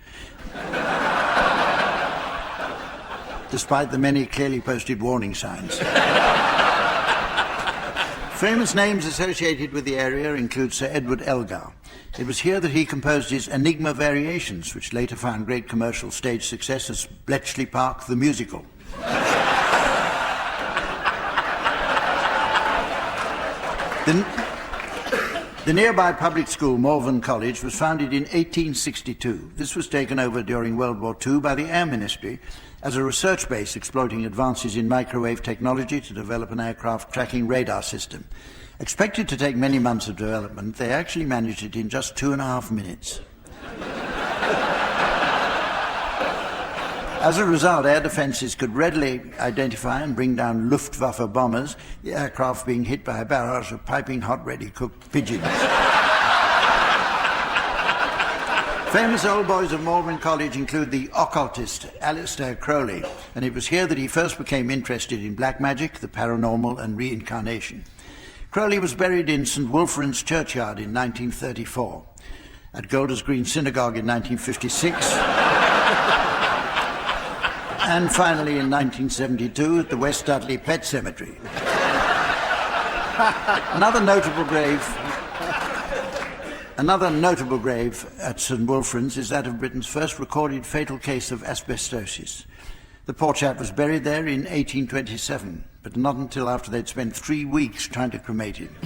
Despite the many clearly posted warning signs. Famous names associated with the area include Sir Edward Elgar. It was here that he composed his Enigma Variations, which later found great commercial stage success as Bletchley Park the Musical. The nearby public school, Malvern College, was founded in 1862. This was taken over during World War II by the Air Ministry as a research base exploiting advances in microwave technology to develop an aircraft tracking radar system. Expected to take many months of development, they actually managed it in just 2.5 minutes. As a result, air defences could readily identify and bring down Luftwaffe bombers, the aircraft being hit by a barrage of piping hot ready-cooked pigeons. Famous old boys of Malvern College include the occultist Aleister Crowley, and it was here that he first became interested in black magic, the paranormal and reincarnation. Crowley was buried in St Wulfran's churchyard in 1934, at Golders Green Synagogue in 1956, and finally in 1972 at the West Dudley Pet Cemetery. Another notable grave at St Wulfran's is that of Britain's first recorded fatal case of asbestosis. The poor chap was buried there in 1827, but not until after they'd spent 3 weeks trying to cremate him.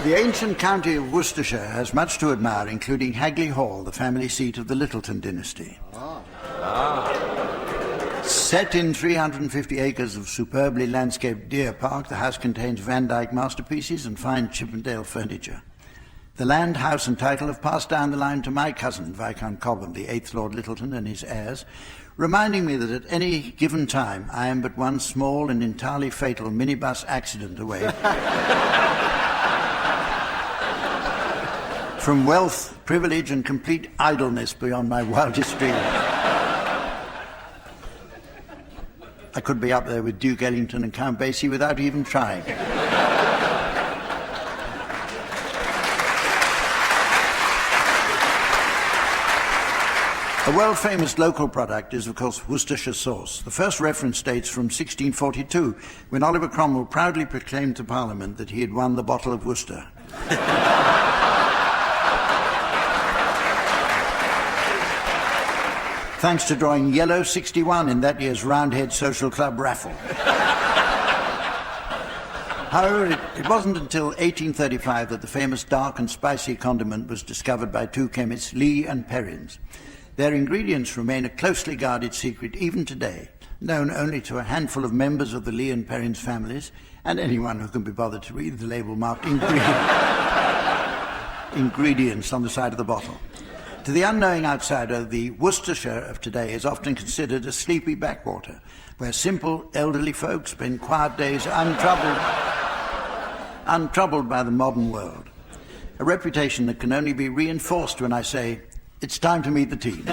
The ancient county of Worcestershire has much to admire, including Hagley Hall, the family seat of the Lyttelton dynasty. Set in 350 acres of superbly landscaped deer park, the house contains Van Dyck masterpieces and fine Chippendale furniture. The land, house and title have passed down the line to my cousin, Viscount Cobham, the 8th Lord Lyttelton, and his heirs, reminding me that at any given time I am but one small and entirely fatal minibus accident away from wealth, privilege and complete idleness beyond my wildest dreams. I could be up there with Duke Ellington and Count Basie without even trying. A world-famous local product is, of course, Worcestershire sauce. The first reference dates from 1642, when Oliver Cromwell proudly proclaimed to Parliament that he had won the bottle of Worcester. Thanks to drawing yellow 61 in that year's Roundhead Social Club raffle. However, it wasn't until 1835 that the famous dark and spicy condiment was discovered by two chemists, Lee and Perrins. Their ingredients remain a closely guarded secret even today, known only to a handful of members of the Lee and Perrins families and anyone who can be bothered to read the label marked ingredients on the side of the bottle. To the unknowing outsider, the Worcestershire of today is often considered a sleepy backwater, where simple elderly folk spend quiet days untroubled by the modern world. A reputation that can only be reinforced when I say, it's time to meet the teams.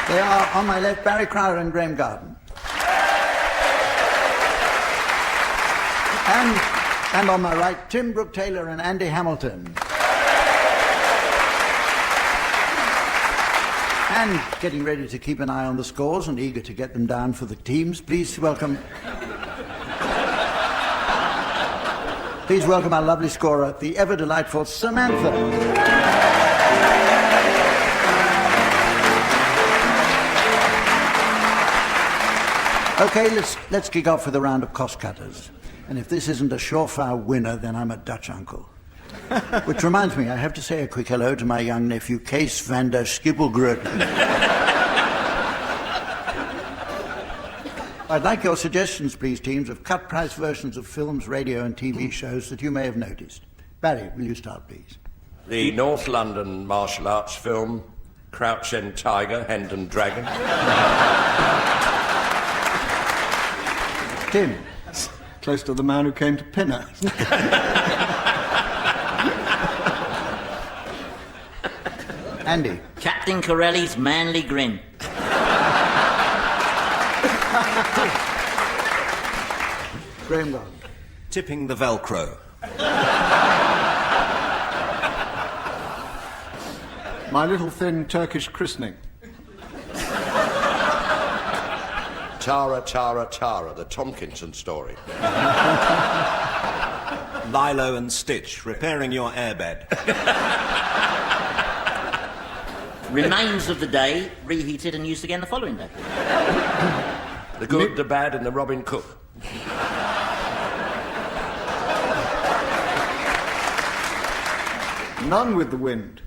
They are, on my left, Barry Crowder and Graeme Garden. And on my right, Tim Brooke-Taylor and Andy Hamilton. And getting ready to keep an eye on the scores and eager to get them down for the teams, please welcome our lovely scorer, the ever-delightful Samantha. Okay, let's kick off with a round of cost cutters. And if this isn't a surefire winner, then I'm a Dutch uncle. Which reminds me, I have to say a quick hello to my young nephew, Kees van der Schippelgroot. I'd like your suggestions, please, teams, of cut-price versions of films, radio and TV shows that you may have noticed. Barry, will you start, please? The North London martial arts film, Crouch End Tiger, Hendon Dragon. Tim? Close to the man who came to pin her. Andy. Captain Corelli's manly grin. Graeme Garden. Tipping the Velcro. My little thin Turkish christening. Tara, Tara, Tara, the Tomkinson story. Lilo and Stitch, repairing your airbed. Remains of the day, reheated and used again the following day. The Good, the Bad and the Robin Cook. None with the Wind.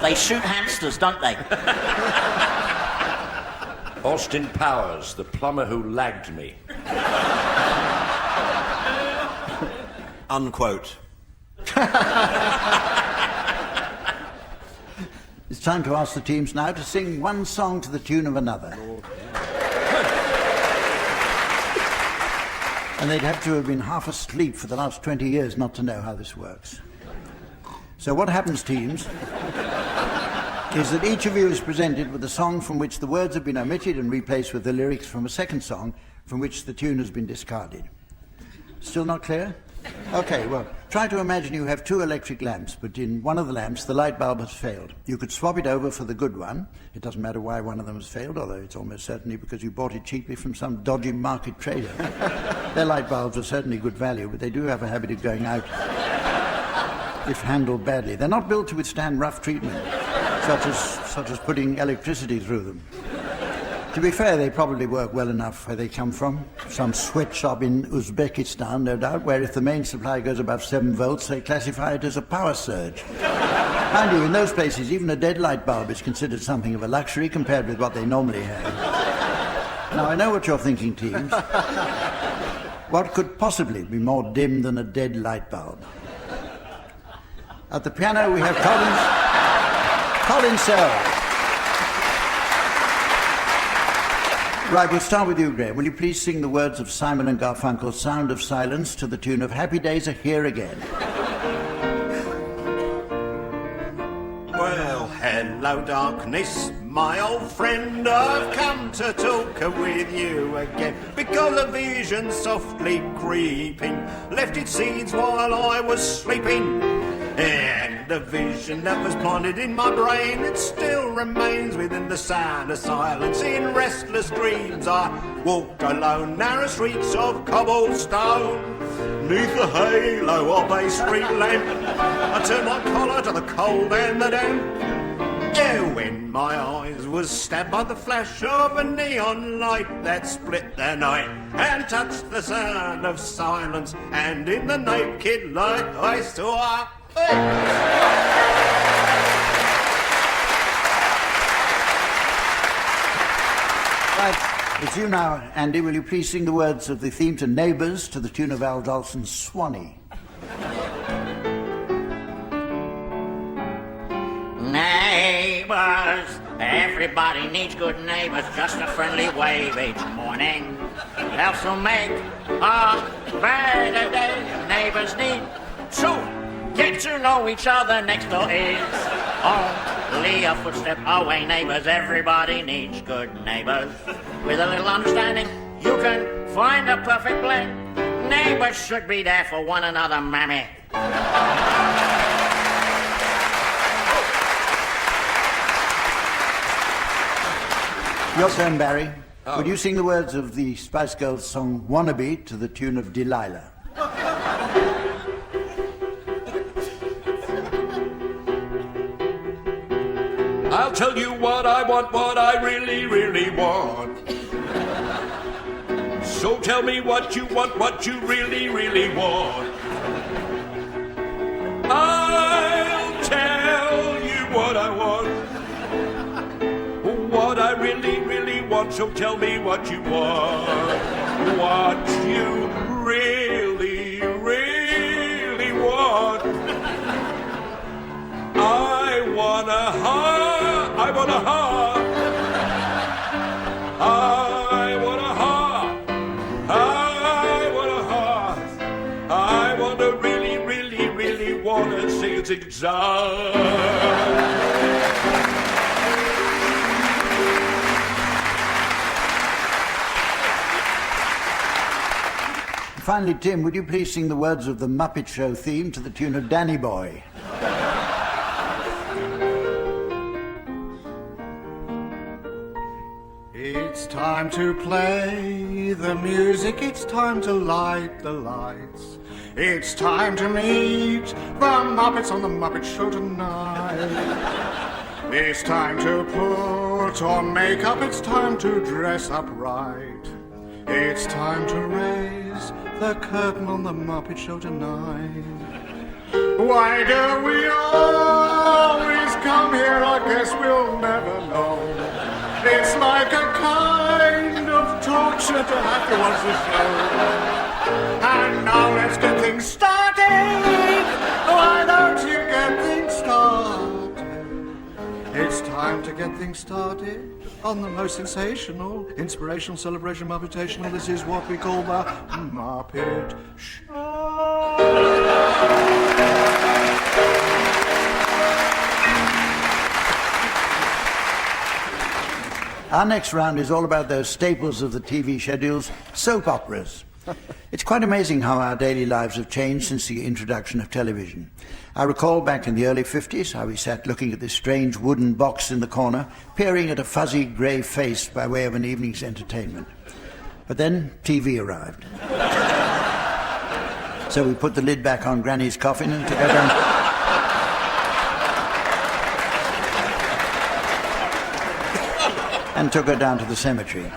They shoot hamsters, don't they? Austin Powers, the plumber who lagged me. Unquote. It's time to ask the teams now to sing one song to the tune of another. And they'd have to have been half asleep for the last 20 years not to know how this works. So what happens, teams, is that each of you is presented with a song from which the words have been omitted and replaced with the lyrics from a second song from which the tune has been discarded. Still not clear? Okay, well, try to imagine you have two electric lamps, but in one of the lamps the light bulb has failed. You could swap it over for the good one. It doesn't matter why one of them has failed, although it's almost certainly because you bought it cheaply from some dodgy market trader. Their light bulbs are certainly good value, but they do have a habit of going out if handled badly. They're not built to withstand rough treatment, such as putting electricity through them. To be fair, they probably work well enough where they come from. Some sweatshop in Uzbekistan, no doubt, where if the main supply goes above 7 volts, they classify it as a power surge. Mind you, in those places, even a dead light bulb is considered something of a luxury compared with what they normally have. Now, I know what you're thinking, teams. What could possibly be more dim than a dead light bulb? At the piano, we have Colin Sell. Right, we'll start with you, Graeme. Will you please sing the words of Simon and Garfunkel's Sound of Silence to the tune of Happy Days Are Here Again? Well, hello, darkness, my old friend. I've come to talk with you again because a vision softly creeping left its seeds while I was sleeping. And the vision that was planted in my brain, it still remains within the sound of silence. In restless dreams I walked alone, narrow streets of cobblestone. Neath the halo of a street lamp, I turned my collar to the cold and the damp. Yeah, when my eyes was stabbed by the flash of a neon light that split the night and touched the sound of silence, and in the naked light I saw Right, it's you now, Andy. Will you please sing the words of the theme to Neighbours to the tune of Al Dalson's Swanee? Neighbours, everybody needs good neighbours. Just a friendly wave each morning helps to make a better day. Neighbours need to get to know each other. Next door is only a footstep away. Neighbours, everybody needs good neighbours. With a little understanding, you can find a perfect blend. Neighbours should be there for one another, mammy. Your turn, Barry. Would you sing the words of the Spice Girls song Wannabe to the tune of Delilah? I'll tell you what I want, what I really, really want. So tell me what you want, what you really, really want. I'll tell you what I want, what I really, really want. So tell me what you want, what you really, really want. I want a heart, I want a heart, I want a heart, I want a heart, I want to really, really, really want to sing it zigzag. Finally, Tim, would you please sing the words of the Muppet Show theme to the tune of Danny Boy? It's time to play the music, it's time to light the lights. It's time to meet the Muppets on the Muppet Show tonight. It's time to put on makeup, it's time to dress up right. It's time to raise the curtain on the Muppet Show tonight. Why do we always come here? I guess we'll never know. It's like a kind of torture to have to watch the show. And now let's get things started. Why don't you get things started? It's time to get things started on the most sensational, inspirational, celebration, Muppetational. This is what we call the Muppet Show. Our next round is all about those staples of the TV schedules, soap operas. It's quite amazing how our daily lives have changed since the introduction of television. I recall back in the early 50s how we sat looking at this strange wooden box in the corner, peering at a fuzzy grey face by way of an evening's entertainment. But then TV arrived. So we put the lid back on Granny's coffin and took her down... and took her down to the cemetery.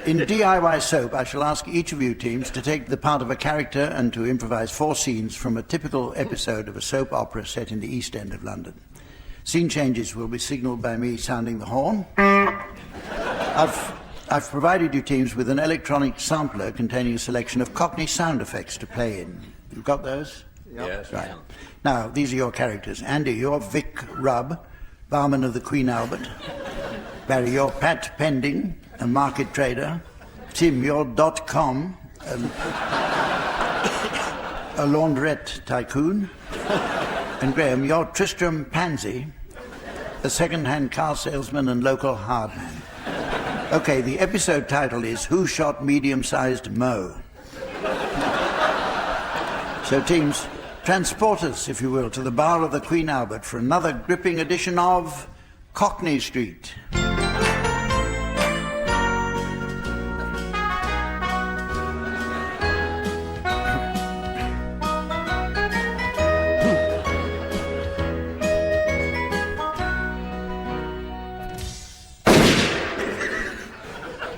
In DIY Soap, I shall ask each of you teams to take the part of a character and to improvise 4 scenes from a typical episode of a soap opera set in the East End of London. Scene changes will be signalled by me sounding the horn. I've provided you teams with an electronic sampler containing a selection of Cockney sound effects to play in. You've got those? Yes. Right. Now, these are your characters. Andy, you're Vic Rubb, barman of the Queen Albert. Barry, you're Pat Pending, a market trader. Tim, you're .com, a laundrette tycoon. And Graeme, you're Tristram Pansy, a second-hand car salesman and local hardman. Okay, the episode title is Who Shot Medium-Sized Mo? So teams, transport us, if you will, to the bar of the Queen Albert for another gripping edition of Cockney Street.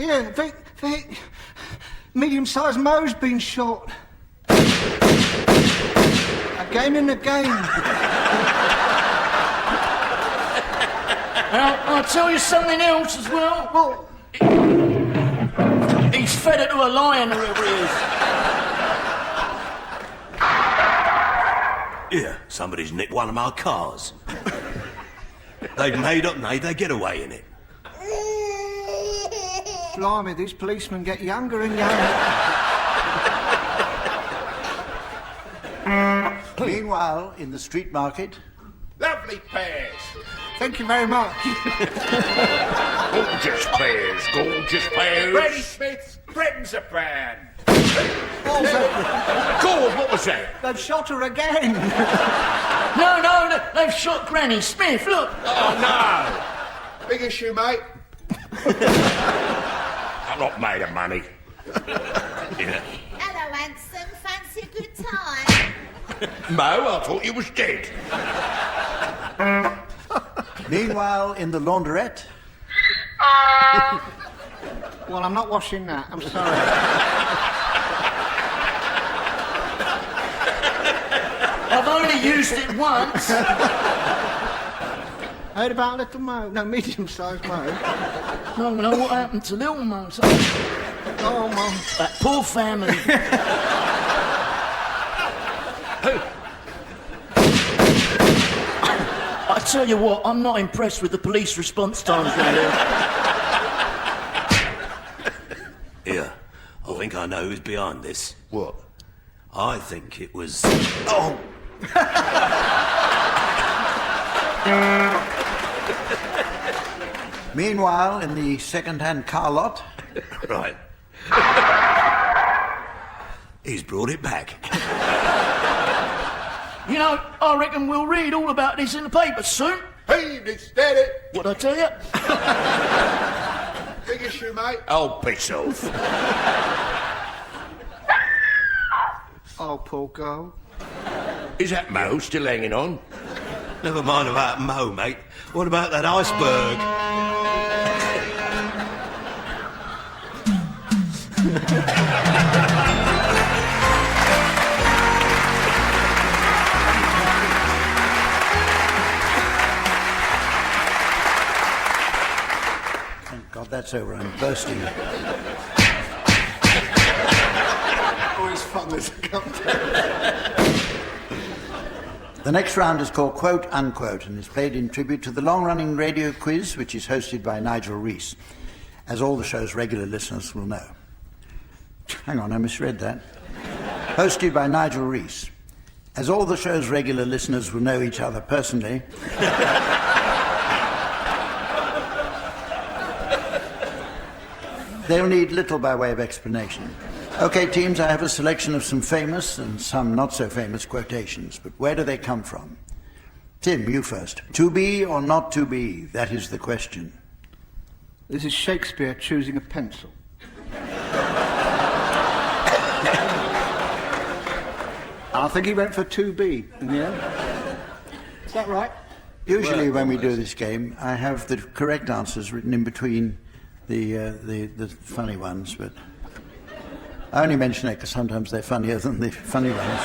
Yeah, Vic, medium-sized Mo's been shot. Again and again. I'll tell you something else as well. What? He's fed it to a lion, whoever it is. Yeah, somebody's nicked one of my cars. They've made up their getaway in it. Blimey, these policemen get younger and younger. Meanwhile, in the street market... Lovely pears. Thank you very much. Gorgeous pears, gorgeous pears. Granny Smith's bread's a pan. God, what was that? They've shot her again. No, they've shot Granny Smith, look. Oh, no. Big issue, mate. I'm not made of money. Yeah. Hello, handsome. Fancy a good time? Mo, I thought you was dead. Meanwhile, in the laundrette... Well, I'm not washing that. I'm sorry. I've only used it once. Heard about Little Mo? No, medium-sized Mo. No, what happened to Little Mo? Oh, Mum. That poor family. I tell you what, I'm not impressed with the police response times round here. Here, I think I know who's behind this. What? I think it was... Oh! Meanwhile, in the second-hand car lot... Right. He's brought it back. You know, I reckon we'll read all about this in the papers soon. Heave it, steady. What'd I tell you? Big issue, mate. Oh, piss off. Oh, poor girl. Is that Mo still hanging on? Never mind about Mo, mate. What about that iceberg? Thank God that's over. I'm bursting. Always fun, this come The next round is called Quote Unquote and is played in tribute to the long-running radio quiz, which is hosted by Nigel Rees, as all the show's regular listeners will know. Hang on, I misread that. Hosted by Nigel Rees. As all the show's regular listeners will know each other personally... they'll need little by way of explanation. OK, teams, I have a selection of some famous and some not-so-famous quotations, but where do they come from? Tim, you first. To be or not to be, that is the question. This is Shakespeare choosing a pencil. I think he went for 2B in the end. Is that right? Usually when we do this game, I have the correct answers written in between the funny ones, but I only mention it because sometimes they're funnier than the funny ones.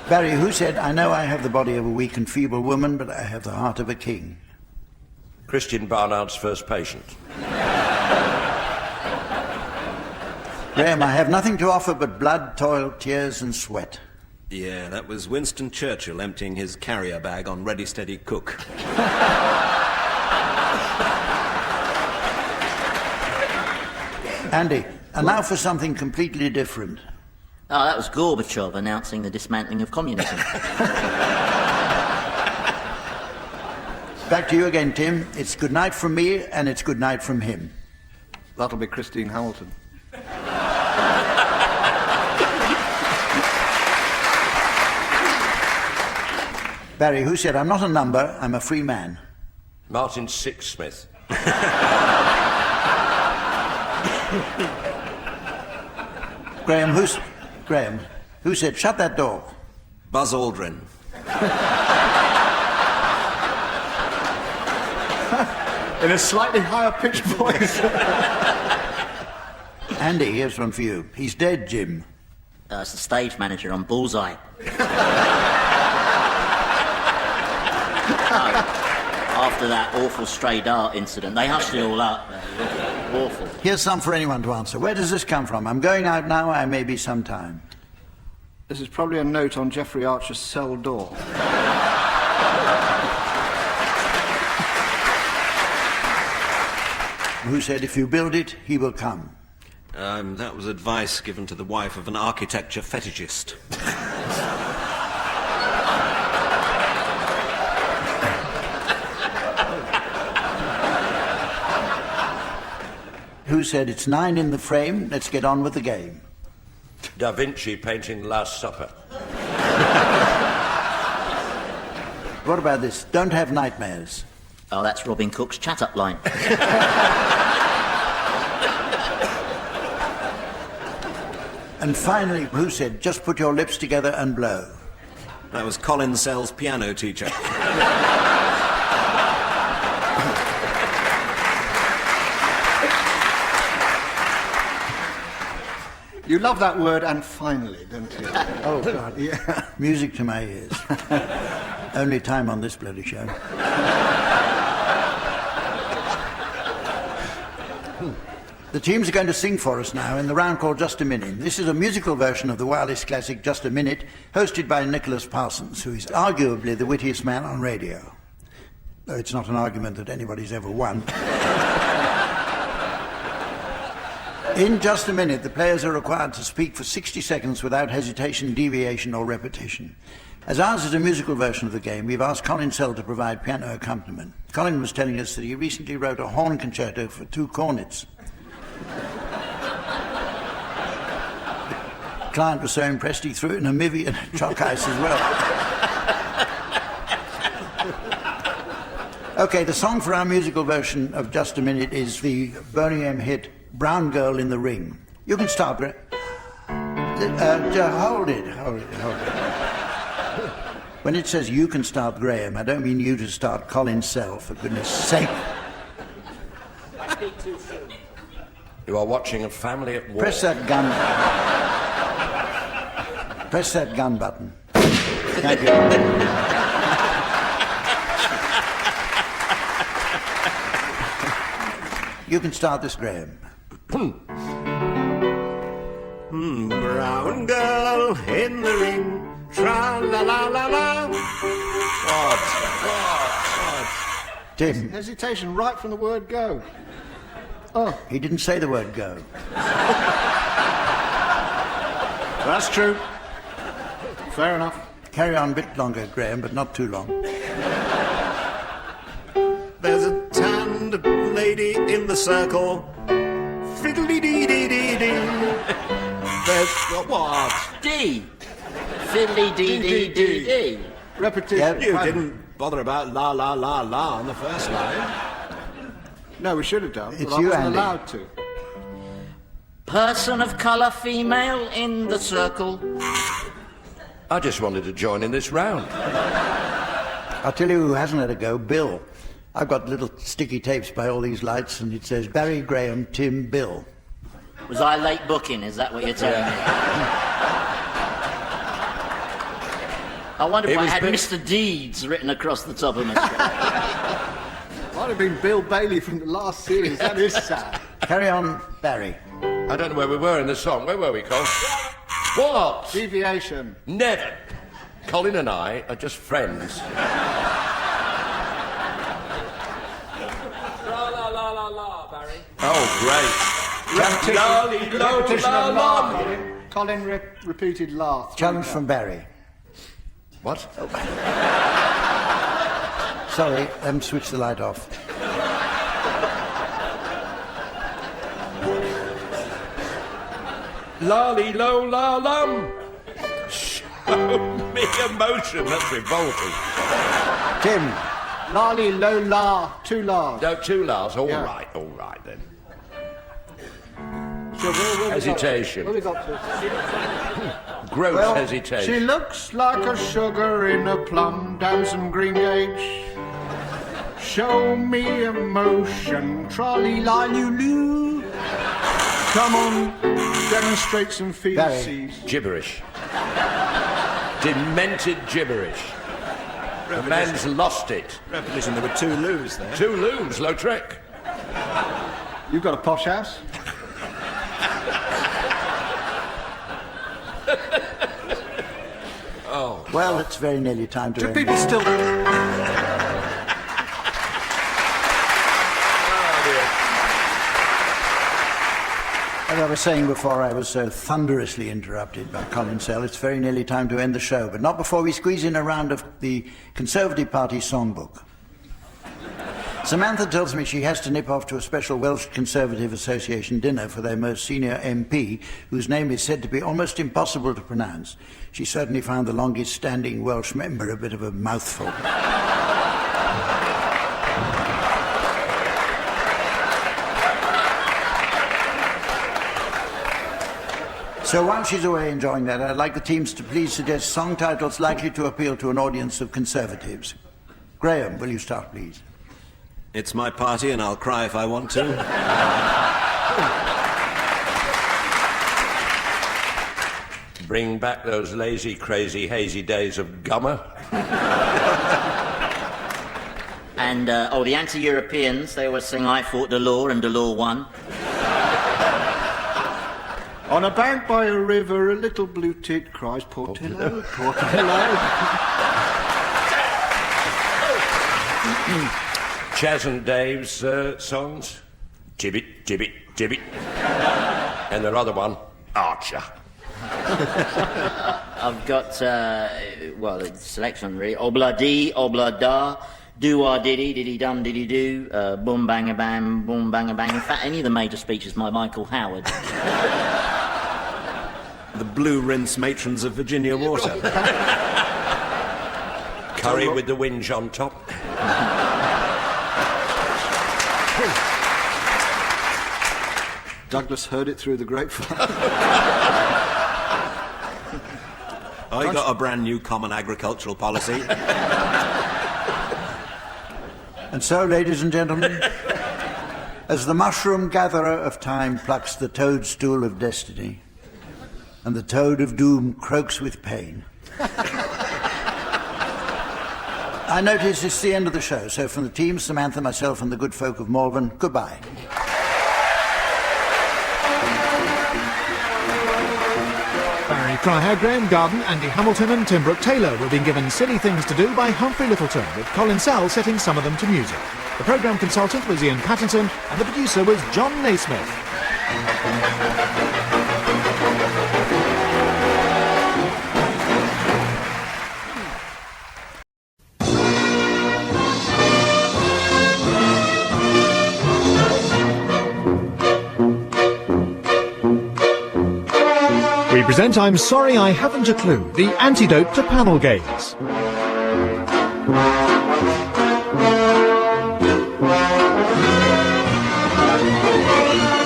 Barry, who said, I know I have the body of a weak and feeble woman, but I have the heart of a king? Christian Barnard's first patient. Graeme, I have nothing to offer but blood, toil, tears and sweat. Yeah, that was Winston Churchill emptying his carrier bag on Ready Steady Cook. Andy, and now for something completely different. Oh, that was Gorbachev announcing the dismantling of communism. Back to you again, Tim. It's good night from me and it's good night from him. That'll be Christine Hamilton. Barry, who said, I'm not a number, I'm a free man? Martin Sixsmith. Graeme, who said, shut that door? Buzz Aldrin. In a slightly higher pitched voice. Andy, here's one for you. He's dead, Jim. It's the stage manager on Bullseye. After that awful stray dart incident, they hushed it all up. Awful. Here's some for anyone to answer. Where does this come from? I'm going out now, I may be some time. This is probably a note on Jeffrey Archer's cell door. Who said, if you build it, he will come? That was advice given to the wife of an architecture fetishist. Who said, it's 9 in the frame, let's get on with the game? Da Vinci painting The Last Supper. What about this? Don't have nightmares. Oh, that's Robin Cook's chat-up line. And finally, who said, just put your lips together and blow? That was Colin Sell's piano teacher. You love that word, and finally, don't you? Oh, God. Yeah. Music to my ears. Only time on this bloody show. The teams are going to sing for us now in the round called Just a Minute. This is a musical version of the wireless classic Just a Minute, hosted by Nicholas Parsons, who is arguably the wittiest man on radio. though it's not an argument that anybody's ever won. In just a minute, the players are required to speak for 60 seconds without hesitation, deviation or repetition. As ours is a musical version of the game, we've asked Colin Sell to provide piano accompaniment. Colin was telling us that he recently wrote a horn concerto for 2 cornets. The client was so impressed he threw it in a mivvy and a chalk ice as well. OK, the song for our musical version of Just a Minute is the Boney M hit Brown Girl in the Ring. You can start, Brett. Hold it. When it says you can start, Graham, I don't mean you to start Colin Sell, for goodness sake. You are watching a family at war. Press that gun. Press that gun button. Thank you. You can start this, Graham. Brown girl in the ring. Tra-la-la-la-la. What? Tim. Hesitation right from the word go. Oh. He didn't say the word go. That's true. Fair enough. Carry on a bit longer, Graham, but not too long. There's a tanned lady in the circle. Fiddly-dee-dee-dee-dee. There's what? D. Fiddly-dee-dee-dee-dee. Repetition. You didn't bother about la-la-la-la on the first line. No, we should have done, It's but you, I wasn't Andy. allowed to. Person of colour female in the circle. I just wanted to join in this round. I'll tell you who hasn't had a go, Bill. I've got little sticky tapes by all these lights, and it says Barry, Graham, Tim, Bill. Was I late booking? Is that what you're telling me? I wonder if I had Mr. Deeds written across the top of my screen. Might have been Bill Bailey from the last series. That is sad. Carry on, Barry. I don't know where we were in the song. Where were we, Cole? What? Deviation. Never. Colin and I are just friends. La-la-la-la-la, Barry. Oh, great. Repetition of la. Colin repeated la. Challenge from Barry. What? Sorry, switch the light off. Lolly-lo-la-lum. Show me emotion. That's revolting. Tim. Lolly, lo, la, 2 la's. No, 2 la's. All Yeah. right then. So where Hesitation. Where we got to? Gross hesitation. She looks like a sugar in a plum, Damson Greengage. Show me emotion, trolley-lie-loo-loo. Come on, demonstrate some feces. Gibberish. Demented gibberish. The man's lost it. Repetition, there were 2 loos there. 2 loos, Lautrec. You've got a posh house? Oh. Well, it's very nearly time to Do end. people still... As I was saying before, I was so thunderously interrupted by Colin Sell. It's very nearly time to end the show, but not before we squeeze in a round of the Conservative Party songbook. Samantha tells me she has to nip off to a special Welsh Conservative Association dinner for their most senior MP, whose name is said to be almost impossible to pronounce. She certainly found the longest-standing Welsh member a bit of a mouthful. So while she's away enjoying that, I'd like the teams to please suggest song titles likely to appeal to an audience of Conservatives. Graham, will you start, please? It's my party and I'll cry if I want to. Bring back those lazy, crazy, hazy days of Gummer. And, the anti-Europeans, they always sing I fought the law and the law won. On a bank by a river, a little blue tit cries, Portillo, Portillo. Chaz and Dave's songs. Jibbit, jibbit, jibbit. And their other one, Archer. I've got, the selection really. Obla-dee, obla-da, do-ah-diddy, diddy-dum, diddy-do, boom-bang-a-bam, boom-bang-a-bang. In fact, any of the major speeches by Michael Howard. The blue rinse matrons of Virginia Water. Curry with the whinge on top. Douglas heard it through the grapevine. I got a brand new common agricultural policy. And so, ladies and gentlemen, as the mushroom gatherer of time plucks the toadstool of destiny, and the toad of doom croaks with pain, I notice it's the end of the show, so from the team, Samantha, myself and the good folk of Malvern, goodbye. Barry Cryer, Graeme Garden, Andy Hamilton and Tim Brooke-Taylor were being given silly things to do by Humphrey Lyttelton, with Colin Sell setting some of them to music. The programme consultant was Ian Pattinson and the producer was John Naismith. We present I'm Sorry I Haven't a Clue, the antidote to panel games.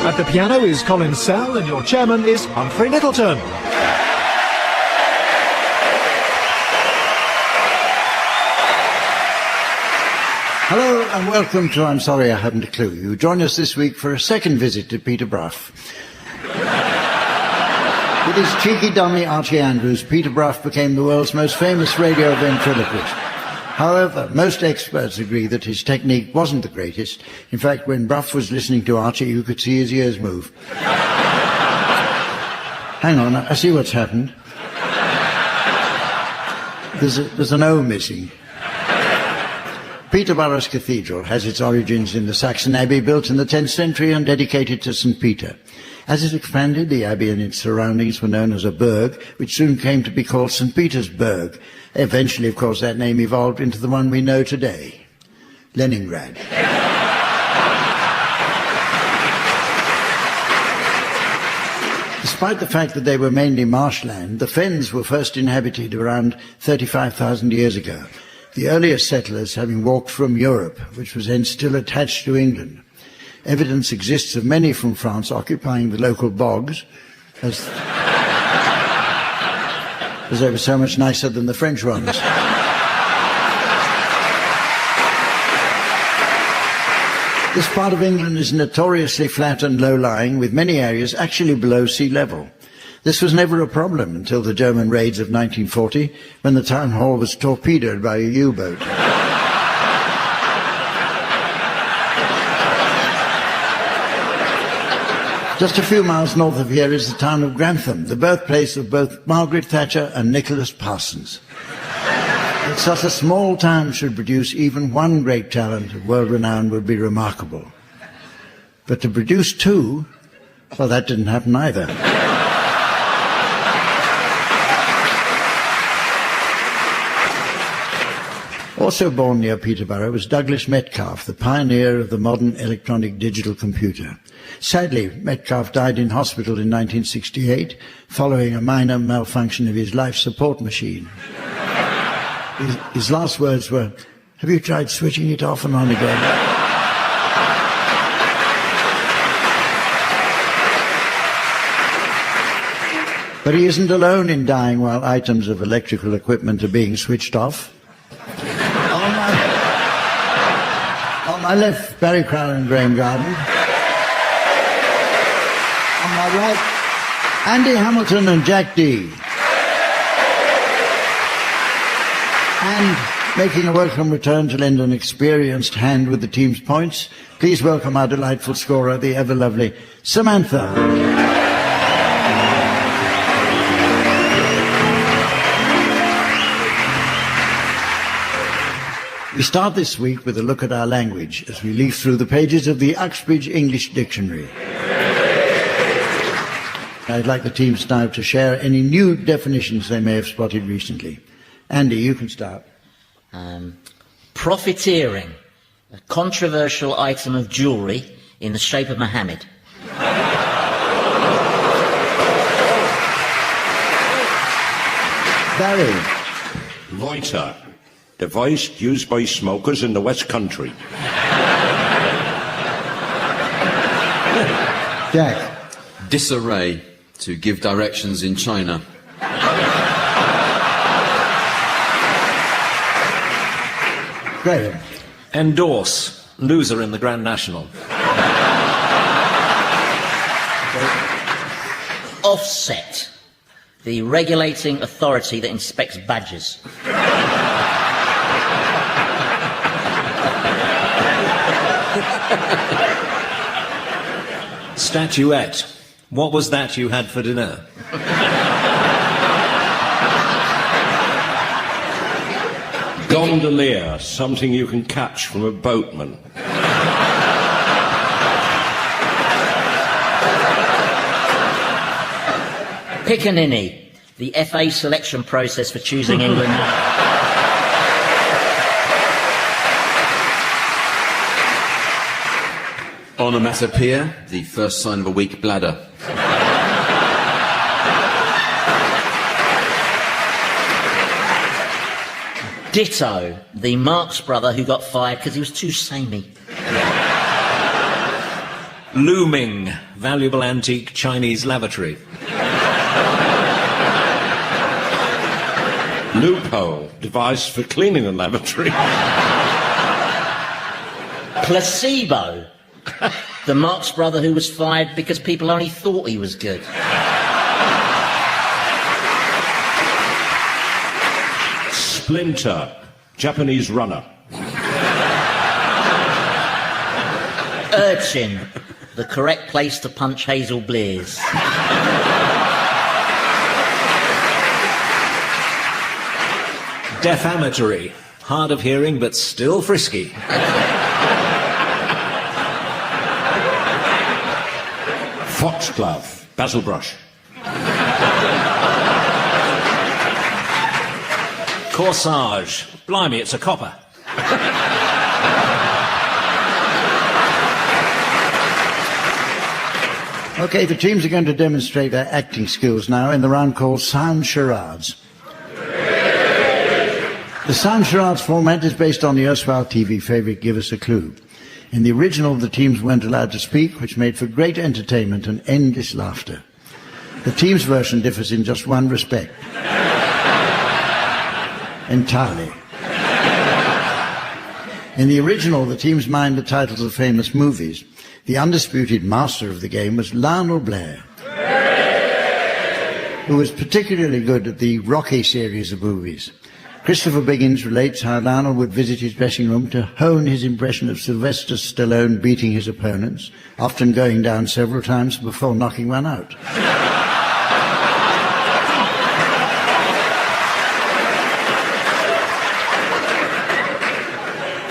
At the piano is Colin Sell and your chairman is Humphrey Lyttelton. Hello and welcome to I'm Sorry I Haven't a Clue. You join us this week for a second visit to Peterborough. With his cheeky dummy Archie Andrews, Peter Brough became the world's most famous radio ventriloquist. However, most experts agree that his technique wasn't the greatest. In fact, when Brough was listening to Archie, you could see his ears move. Hang on, I see what's happened. There's an O missing. Peterborough's cathedral has its origins in the Saxon abbey built in the 10th century and dedicated to St. Peter. As it expanded, the abbey and its surroundings were known as a burg, which soon came to be called St. Petersburg. Eventually, of course, that name evolved into the one we know today, Leningrad. Despite the fact that they were mainly marshland, the fens were first inhabited around 35,000 years ago, the earliest settlers having walked from Europe, which was then still attached to England. Evidence exists of many from France occupying the local bogs, as they were so much nicer than the French ones. This part of England is notoriously flat and low-lying, with many areas actually below sea level. This was never a problem until the German raids of 1940, when the town hall was torpedoed by a U-boat. Just a few miles north of here is the town of Grantham, the birthplace of both Margaret Thatcher and Nicholas Parsons. That such a small town should produce even one great talent of world renown would be remarkable. But to produce two, well, that didn't happen either. Also born near Peterborough was Douglas Metcalfe, the pioneer of the modern electronic digital computer. Sadly, Metcalfe died in hospital in 1968 following a minor malfunction of his life support machine. His last words were, "Have you tried switching it off and on again?" But he isn't alone in dying while items of electrical equipment are being switched off. On my left, Barry Cryer and Graeme Garden. On my right, Andy Hamilton and Jack Dee. And making a welcome return to lend an experienced hand with the team's points, please welcome our delightful scorer, the ever-lovely Samantha. We start this week with a look at our language as we leaf through the pages of the Uxbridge English Dictionary. I'd like the teams now to share any new definitions they may have spotted recently. Andy, you can start. Profiteering, a controversial item of jewellery in the shape of Mohammed. Barry. Loiter, device used by smokers in the West Country. Jack. Disarray, to give directions in China. Graeme. Endorse, loser in the Grand National. Offset, the regulating authority that inspects badgers. Statuette, what was that you had for dinner? Gondolier, something you can catch from a boatman. Piccaninny, the FA selection process for choosing England. Onomatopoeia, the first sign of a weak bladder. Ditto, the Marx brother who got fired because he was too samey. Looming, valuable antique Chinese lavatory. Loophole, device for cleaning the lavatory. Placebo, the Marx brother who was fired because people only thought he was good. Splinter, Japanese runner. Urchin, the correct place to punch Hazel Blears. Defamatory, hard of hearing but still frisky. Foxglove, basil brush. Corsage, blimey, it's a copper. Okay, the teams are going to demonstrate their acting skills now in the round called Sound Charades. The Sound Charades format is based on the erstwhile TV favourite Give Us a Clue. In the original, the teams weren't allowed to speak, which made for great entertainment and endless laughter. The team's version differs in just one respect. Entirely. In the original, the teams mined the titles of famous movies. The undisputed master of the game was Lionel Blair, who was particularly good at the Rocky series of movies. Christopher Biggins relates how Lionel would visit his dressing room to hone his impression of Sylvester Stallone beating his opponents, often going down several times before knocking one out.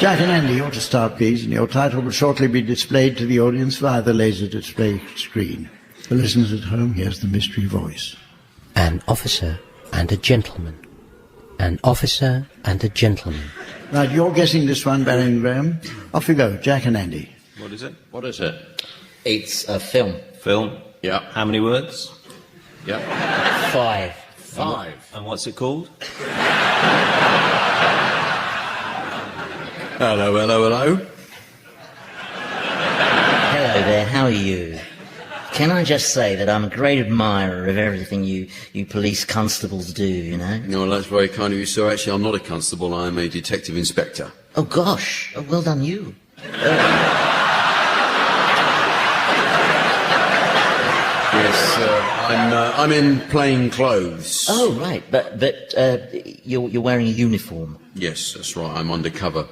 Jack and Andy, you ought to start, please, and your title will shortly be displayed to the audience via the laser display screen. For listeners at home, here's the mystery voice. An officer and a gentleman. An officer and a gentleman. Right, you're guessing this one, Barry and Graeme. Off you go, Jack and Andy. What is it? What is it? It's a film. Film? Yeah. How many words? Yeah. 5. 5. And what's it called? Hello, hello, hello. Hello there, how are you? Can I just say that I'm a great admirer of everything you police constables do, you know? No, well, that's very kind of you, sir. Actually, I'm not a constable. I'm a detective inspector. Oh, gosh. Oh, well done, you. Yes, I'm in plain clothes. Oh, right. But you're wearing a uniform. Yes, that's right. I'm undercover.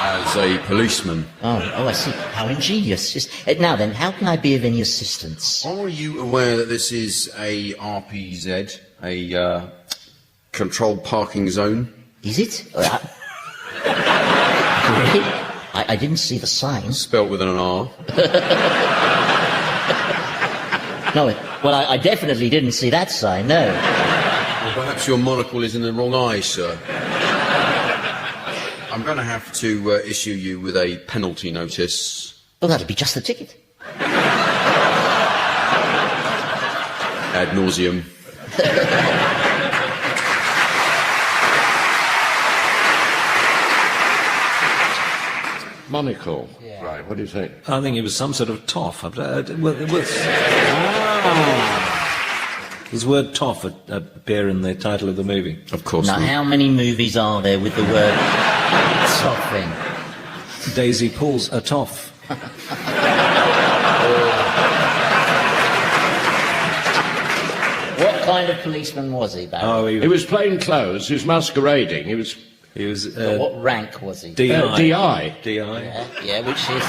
As a policeman. Oh, I see. How ingenious. Now then, how can I be of any assistance? Are you aware that this is a RPZ, a controlled parking zone? Is it? Really? I didn't see the sign. Spelt with an R. No, well, I definitely didn't see that sign, no. Well, perhaps your monocle is in the wrong eye, sir. I'm going to have to issue you with a penalty notice. Well, that'll be just the ticket. Ad nauseum. Monocle. Yeah. Right, what do you think? I think it was some sort of toff. Does the word toff appear in the title of the movie? Of course not. Now, how many movies are there with the word toff in? Daisy pulls a toff. What kind of policeman was he, Barry? Oh, he was plain clothes. He was masquerading. He was. What rank was he? DI. DI. Yeah, which is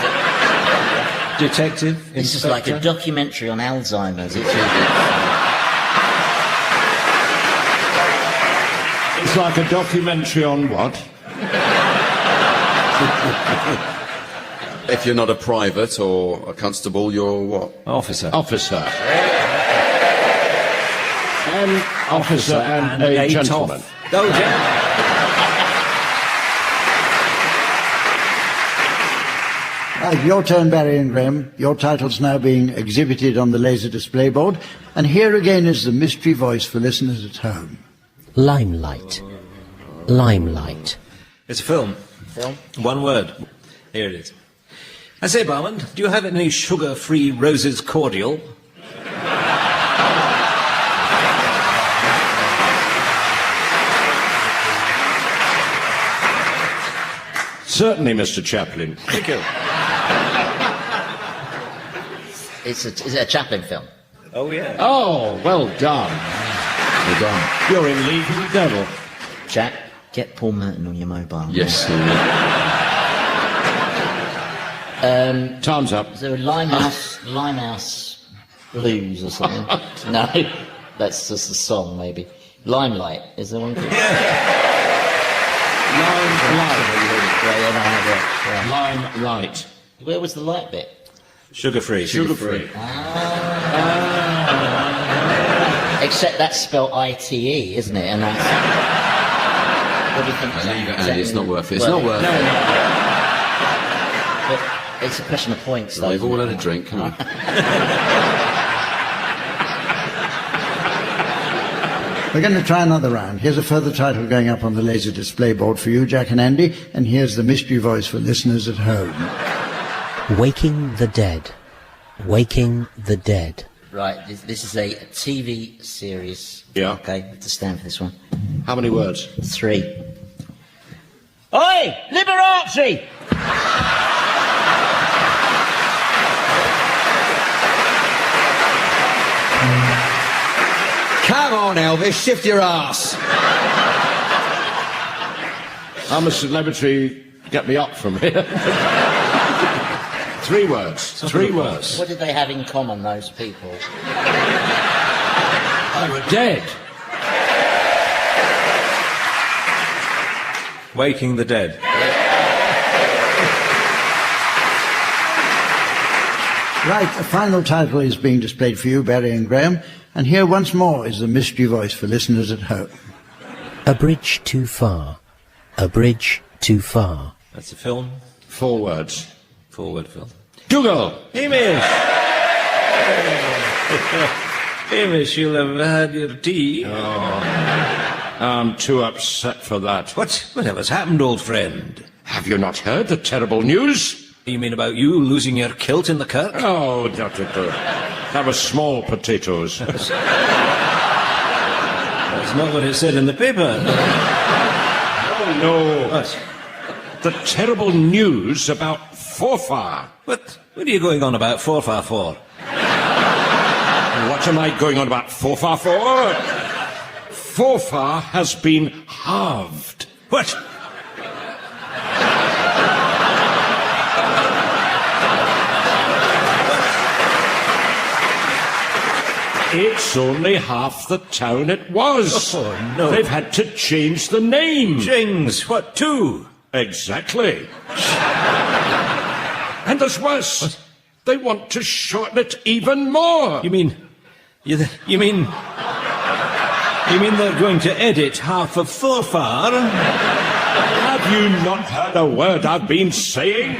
detective. This is like a documentary on Alzheimer's. It's like a documentary on what? If you're not a private or a constable, you're what? Officer. Officer. An officer and a gentleman. Oh, gentleman. Right, your turn, Barry and Graeme. Your title's now being exhibited on the laser display board. And here again is the mystery voice for listeners at home. Limelight. Limelight. It's a film. Film? One word. Here it is. I say, barman, do you have any sugar-free roses cordial? Certainly, Mr. Chaplin. Thank you. Is it a Chaplin film? Oh, yeah. Oh, well done. Well done. You're in league with the devil. Jack, get Paul Merton on your mobile. Yes, sir. Time's up. Is there a Limehouse Blues or something? No, that's just a song, maybe. Limelight, is there one? Limelight. Where was the light bit? Sugar-free. Sugar-free. Except that's spelled I-T-E, isn't it? And that's... What do you think? Leave it, Andy. It's not worth it. It's not worth it. But it's a question of points, though. We've all had a drink, haven't we? We're going to try another round. Here's a further title going up on the laser display board for you, Jack and Andy, and here's the mystery voice for listeners at home. Waking the Dead. Waking the Dead. Right, this is a TV series. Yeah. Okay, I have to stand for this one. How many words? 3. Oi! Liberace! Come on, Elvis, shift your ass. I'm a celebrity. Get me up from here. 3 words. 3 words. What did they have in common, those people? They were dead. Waking the Dead. Right, a final title is being displayed for you, Barry and Graeme, and here once more is the mystery voice for listeners at home. A bridge too far. A bridge too far. That's a film. 4 words. 4-word film. Google. Hamish! Hamish, you'll have had your tea. Oh, I'm too upset for that. Whatever's happened, old friend? Have you not heard the terrible news? You mean about you losing your kilt in the kirk? Oh, that was small potatoes. That's not what it said in the paper. Oh, no. What? The terrible news about Forfar. What are you going on about Forfar for? What am I going on about Forfar for? Forfar has been halved. What? It's only half the town it was. Oh, no. They've had to change the name. Jings, what to? Exactly. And there's worse. What? They want to shorten it even more. You mean they're going to edit half of Forfar? Have you not heard a word I've been saying?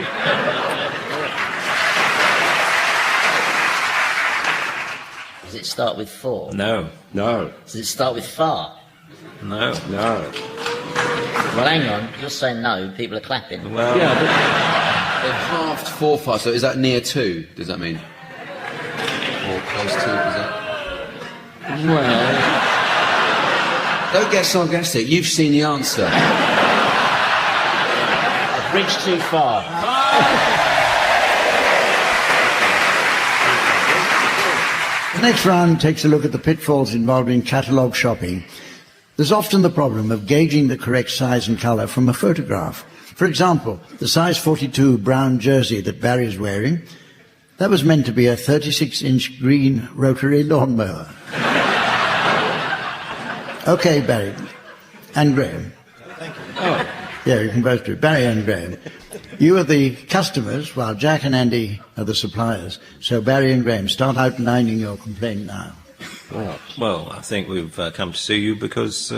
Does it start with 4? No. Does it start with far? No. Well, hang on. You're saying no. People are clapping. Well, Yeah, but They've halved 4 far, so is that near 2, does that mean? Or close to, is that? Well, Don't get sarcastic, you've seen the answer. a bridge too far. The next round takes a look at the pitfalls involved in catalogue shopping. There's often the problem of gauging the correct size and colour from a photograph. For example, the size 42 brown jersey that Barry's wearing, that was meant to be a 36-inch green rotary lawnmower. OK, Barry. And Graeme. Thank you. Oh. Yeah, you can both do it. Barry and Graeme. You are the customers, while Jack and Andy are the suppliers. So Barry and Graeme, start outlining your complaint now. Well, I think we've come to see you because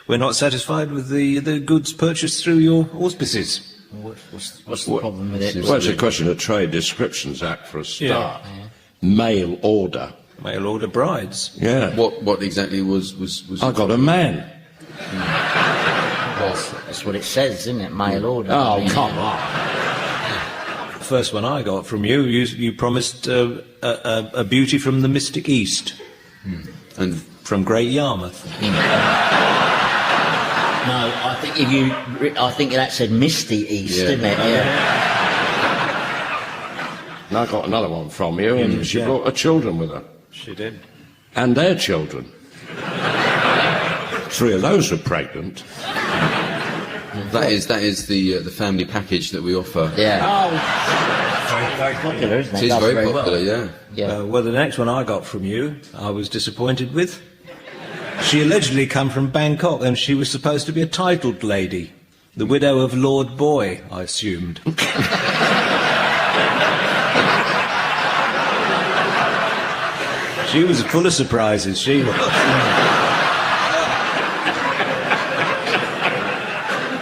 we're not satisfied with the goods purchased through your auspices. What's the problem with it? Well, it's a question of Trade Descriptions Act for a start. Yeah. Mail order. Mail order brides. Yeah. What exactly was I got a man. That's what it says, isn't it? Mail order. Oh, come on. The first one I got from you promised a beauty from the Mystic East. And from Great Yarmouth. No, I think that said Misty East, didn't it? And I got another one from you, and she brought her children with her. She did. And their children. 3 of those were pregnant. that is the family package that we offer. Yeah. Oh, very popular, isn't it? It is very popular, well. Well, the next one I got from you, I was disappointed with. She allegedly come from Bangkok, and she was supposed to be a titled lady. The widow of Lord Boy, I assumed. She was full of surprises, she was.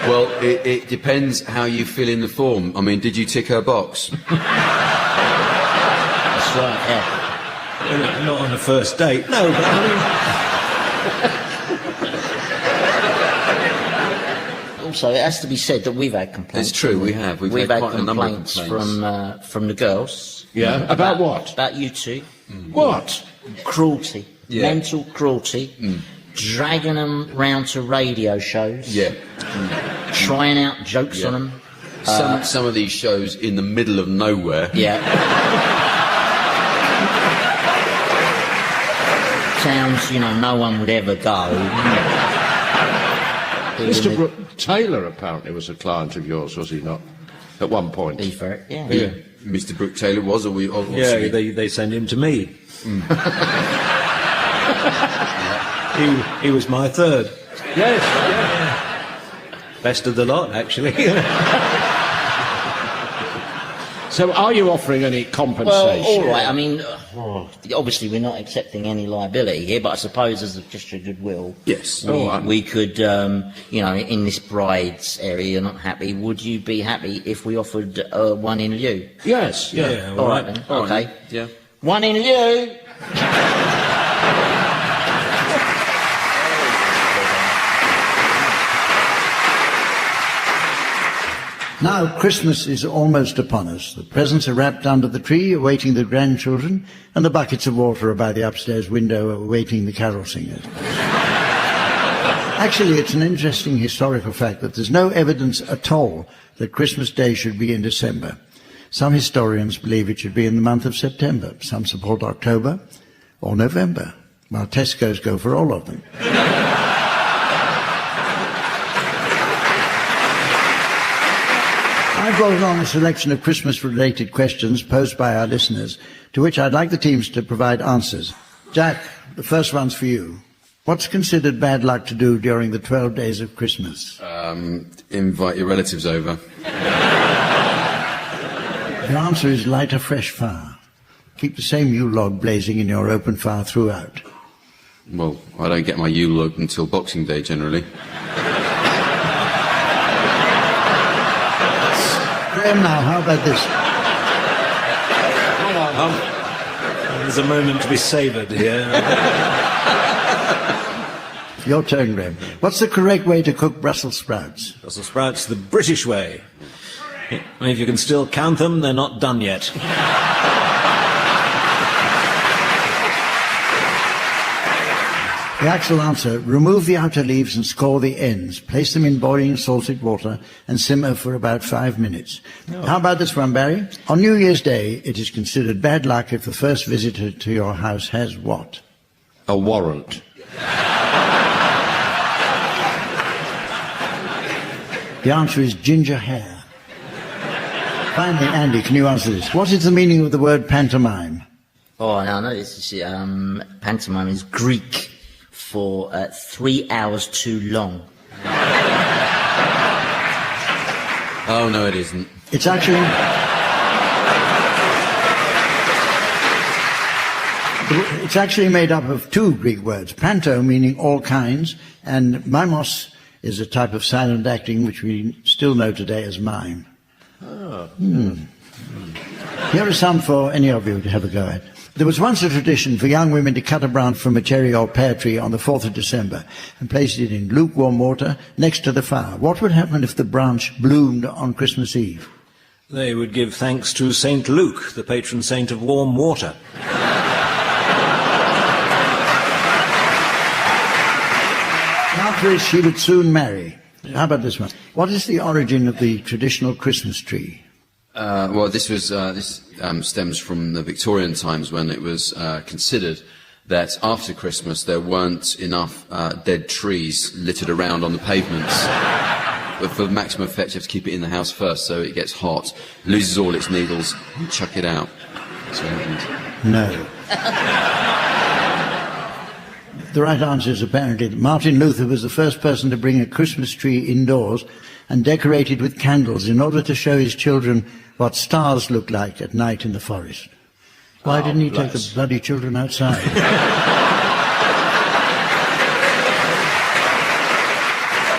Well, it depends how you fill in the form. I mean, did you tick her box? That's right, yeah. Well, not on the first date, no, but I mean... Also, it has to be said that we've had complaints. It's true, we have. We've had quite a number of complaints. From the girls. Yeah, about what? About you two. What? Cruelty. Yeah. Mental cruelty. Dragging them round to radio shows. Yeah. Trying out jokes on them. Some of these shows in the middle of nowhere. Yeah. Towns, no one would ever go. Mr. Brooke-Taylor apparently was a client of yours, was he not? At one point. Yeah. Mr. Brooke-Taylor was, or we... Yeah, they sent him to me. He was my third. Yes. Best of the lot, actually. So are you offering any compensation? Well, all right. I mean, obviously we're not accepting any liability here, but I suppose as a gesture of goodwill, yes, we could, in this bride's area, you're not happy. Would you be happy if we offered one in lieu? Yes. Yeah. All right then. All Okay. right. Yeah. One in lieu. Now Christmas is almost upon us. The presents are wrapped under the tree, awaiting the grandchildren, and the buckets of water are by the upstairs window, awaiting the carol singers. Actually, it's an interesting historical fact that there's no evidence at all that Christmas Day should be in December. Some historians believe it should be in the month of September. Some support October or November, while Tesco's go for all of them. I've brought along a selection of Christmas-related questions posed by our listeners, to which I'd like the teams to provide answers. Jack, the first one's for you. What's considered bad luck to do during the 12 days of Christmas? Invite your relatives over. The answer is light a fresh fire. Keep the same Yule log blazing in your open fire throughout. Well, I don't get my Yule log until Boxing Day, generally. Graeme, now, how about this? Hang on. There's a moment to be savoured here. Your turn, Graeme. What's the correct way to cook Brussels sprouts? Brussels sprouts the British way. If you can still count them, they're not done yet. The actual answer, remove the outer leaves and score the ends. Place them in boiling salted water and simmer for about 5 minutes. Oh. How about this one, Barry? On New Year's Day, it is considered bad luck if the first visitor to your house has what? A warrant. The answer is ginger hair. Finally, Andy, can you answer this? What is the meaning of the word pantomime? Oh, no, no, this is, pantomime is Greek for 3 hours too long. Oh, no, it isn't. It's actually... It's actually made up of 2 Greek words. Panto, meaning all kinds, and mimos is a type of silent acting which we still know today as mime. Oh. Here are some for any of you to have a go at. There was once a tradition for young women to cut a branch from a cherry or pear tree on the 4th of December and place it in lukewarm water next to the fire. What would happen if the branch bloomed on Christmas Eve? They would give thanks to St. Luke, the patron saint of warm water. After it, she would soon marry. How about this one? What is the origin of the traditional Christmas tree? Well, this stems from the Victorian times when it was considered that after Christmas there weren't enough dead trees littered around on the pavements. But for maximum effect, you have to keep it in the house first, so it gets hot, loses all its needles, and chuck it out. That's what happens. No. The right answer is apparently that Martin Luther was the first person to bring a Christmas tree indoors and decorate it with candles in order to show his children what stars look like at night in the forest. Why didn't he take the bloody children outside?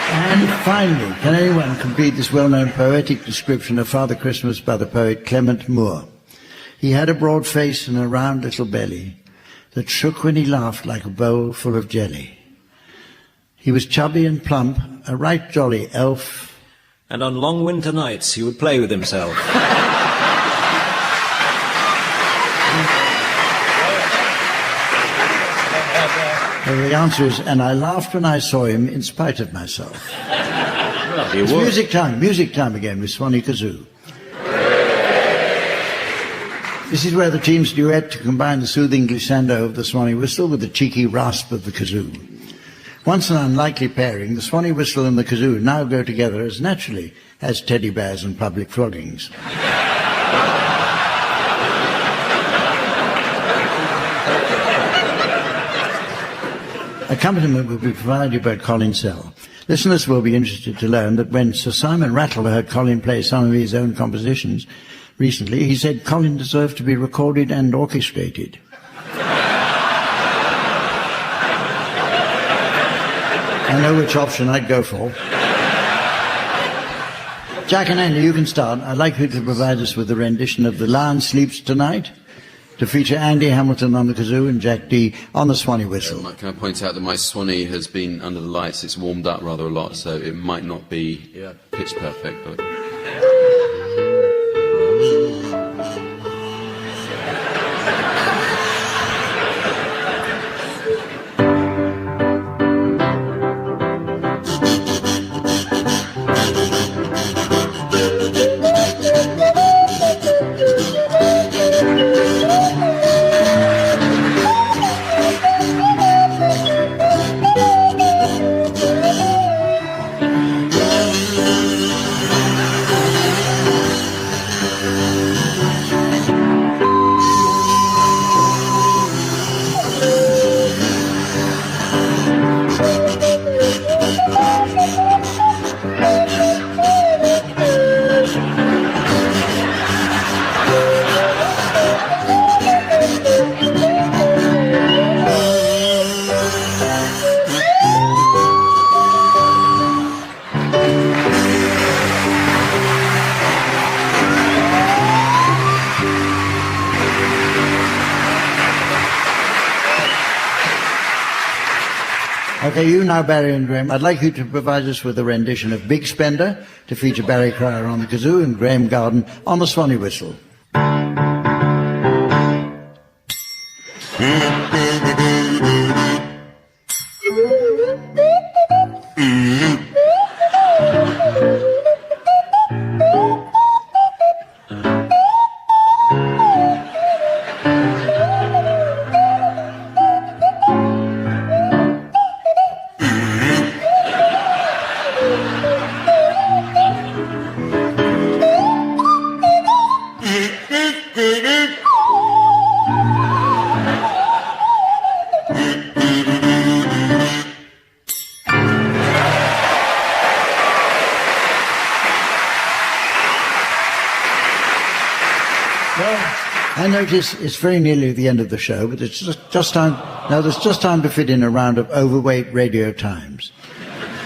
And finally, can anyone complete this well-known poetic description of Father Christmas by the poet Clement Moore? He had a broad face and a round little belly that shook when he laughed like a bowl full of jelly. He was chubby and plump, a right jolly elf. And on long winter nights he would play with himself. Well, the answer is, and I laughed when I saw him in spite of myself. It's music time again with Swanee Kazoo. This is where the teams duet to combine the soothing glissando of the Swanee whistle with the cheeky rasp of the kazoo. Once an unlikely pairing, the Swanee whistle and the kazoo now go together as naturally as teddy bears and public floggings. Accompaniment will be provided by Colin Sell. Listeners will be interested to learn that when Sir Simon Rattle heard Colin play some of his own compositions recently, he said Colin deserved to be recorded and orchestrated. I know which option I'd go for. Jack and Andy, you can start. I'd like you to provide us with a rendition of The Lion Sleeps Tonight, to feature Andy Hamilton on the kazoo and Jack D on the Swanee whistle. Can I point out that my Swanee has been under the lights, it's warmed up rather a lot, so it might not be pitch perfect, but... OK, you now, Barry and Graeme. I'd like you to provide us with a rendition of Big Spender to feature Barry Cryer on the kazoo and Graeme Garden on the swanny whistle. I notice it's very nearly the end of the show, but it's just time. Now there's just time to fit in a round of overweight radio times.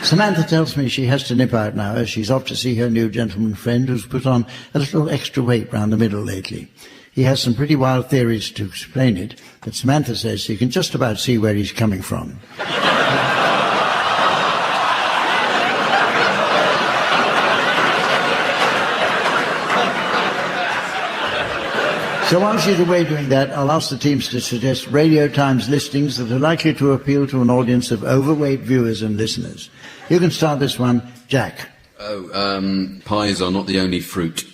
Samantha tells me she has to nip out now as she's off to see her new gentleman friend who's put on a little extra weight round the middle lately. He has some pretty wild theories to explain it, but Samantha says you can just about see where he's coming from. So while she's away doing that, I'll ask the teams to suggest Radio Times listings that are likely to appeal to an audience of overweight viewers and listeners. You can start this one, Jack. Pies are not the only fruit.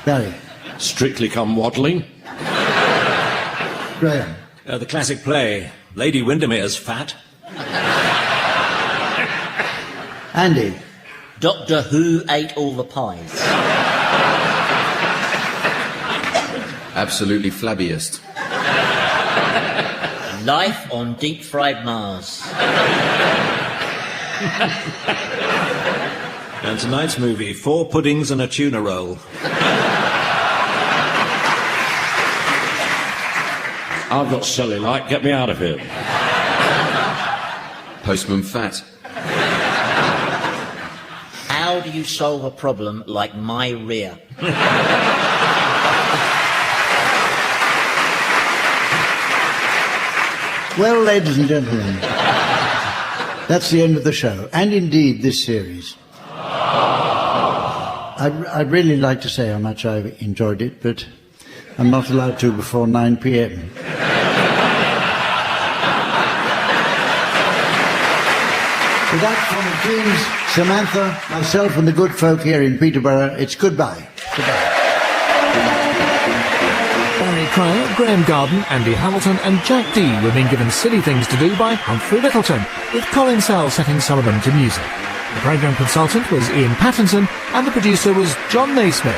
Barry. Strictly Come Waddling. Graeme. The classic play, Lady Windermere's Fat. Andy. Doctor Who ate all the pies. Absolutely flabbiest. Life on deep-fried Mars. And tonight's movie, 4 puddings and a tuna roll. I've got cellulite. Get me out of here. Postman Fat. How do you solve a problem like my rear? Well, ladies and gentlemen, that's the end of the show, and indeed this series. I'd really like to say how much I enjoyed it, but I'm not allowed to before 9 p.m. With that, from the teams, Samantha, myself and the good folk here in Peterborough, it's goodbye. Goodbye. Barry Cryer, Graeme Garden, Andy Hamilton and Jack D were being given silly things to do by Humphrey Lyttelton, with Colin Sell setting some of them to music. The programme consultant was Ian Pattinson and the producer was John Naismith.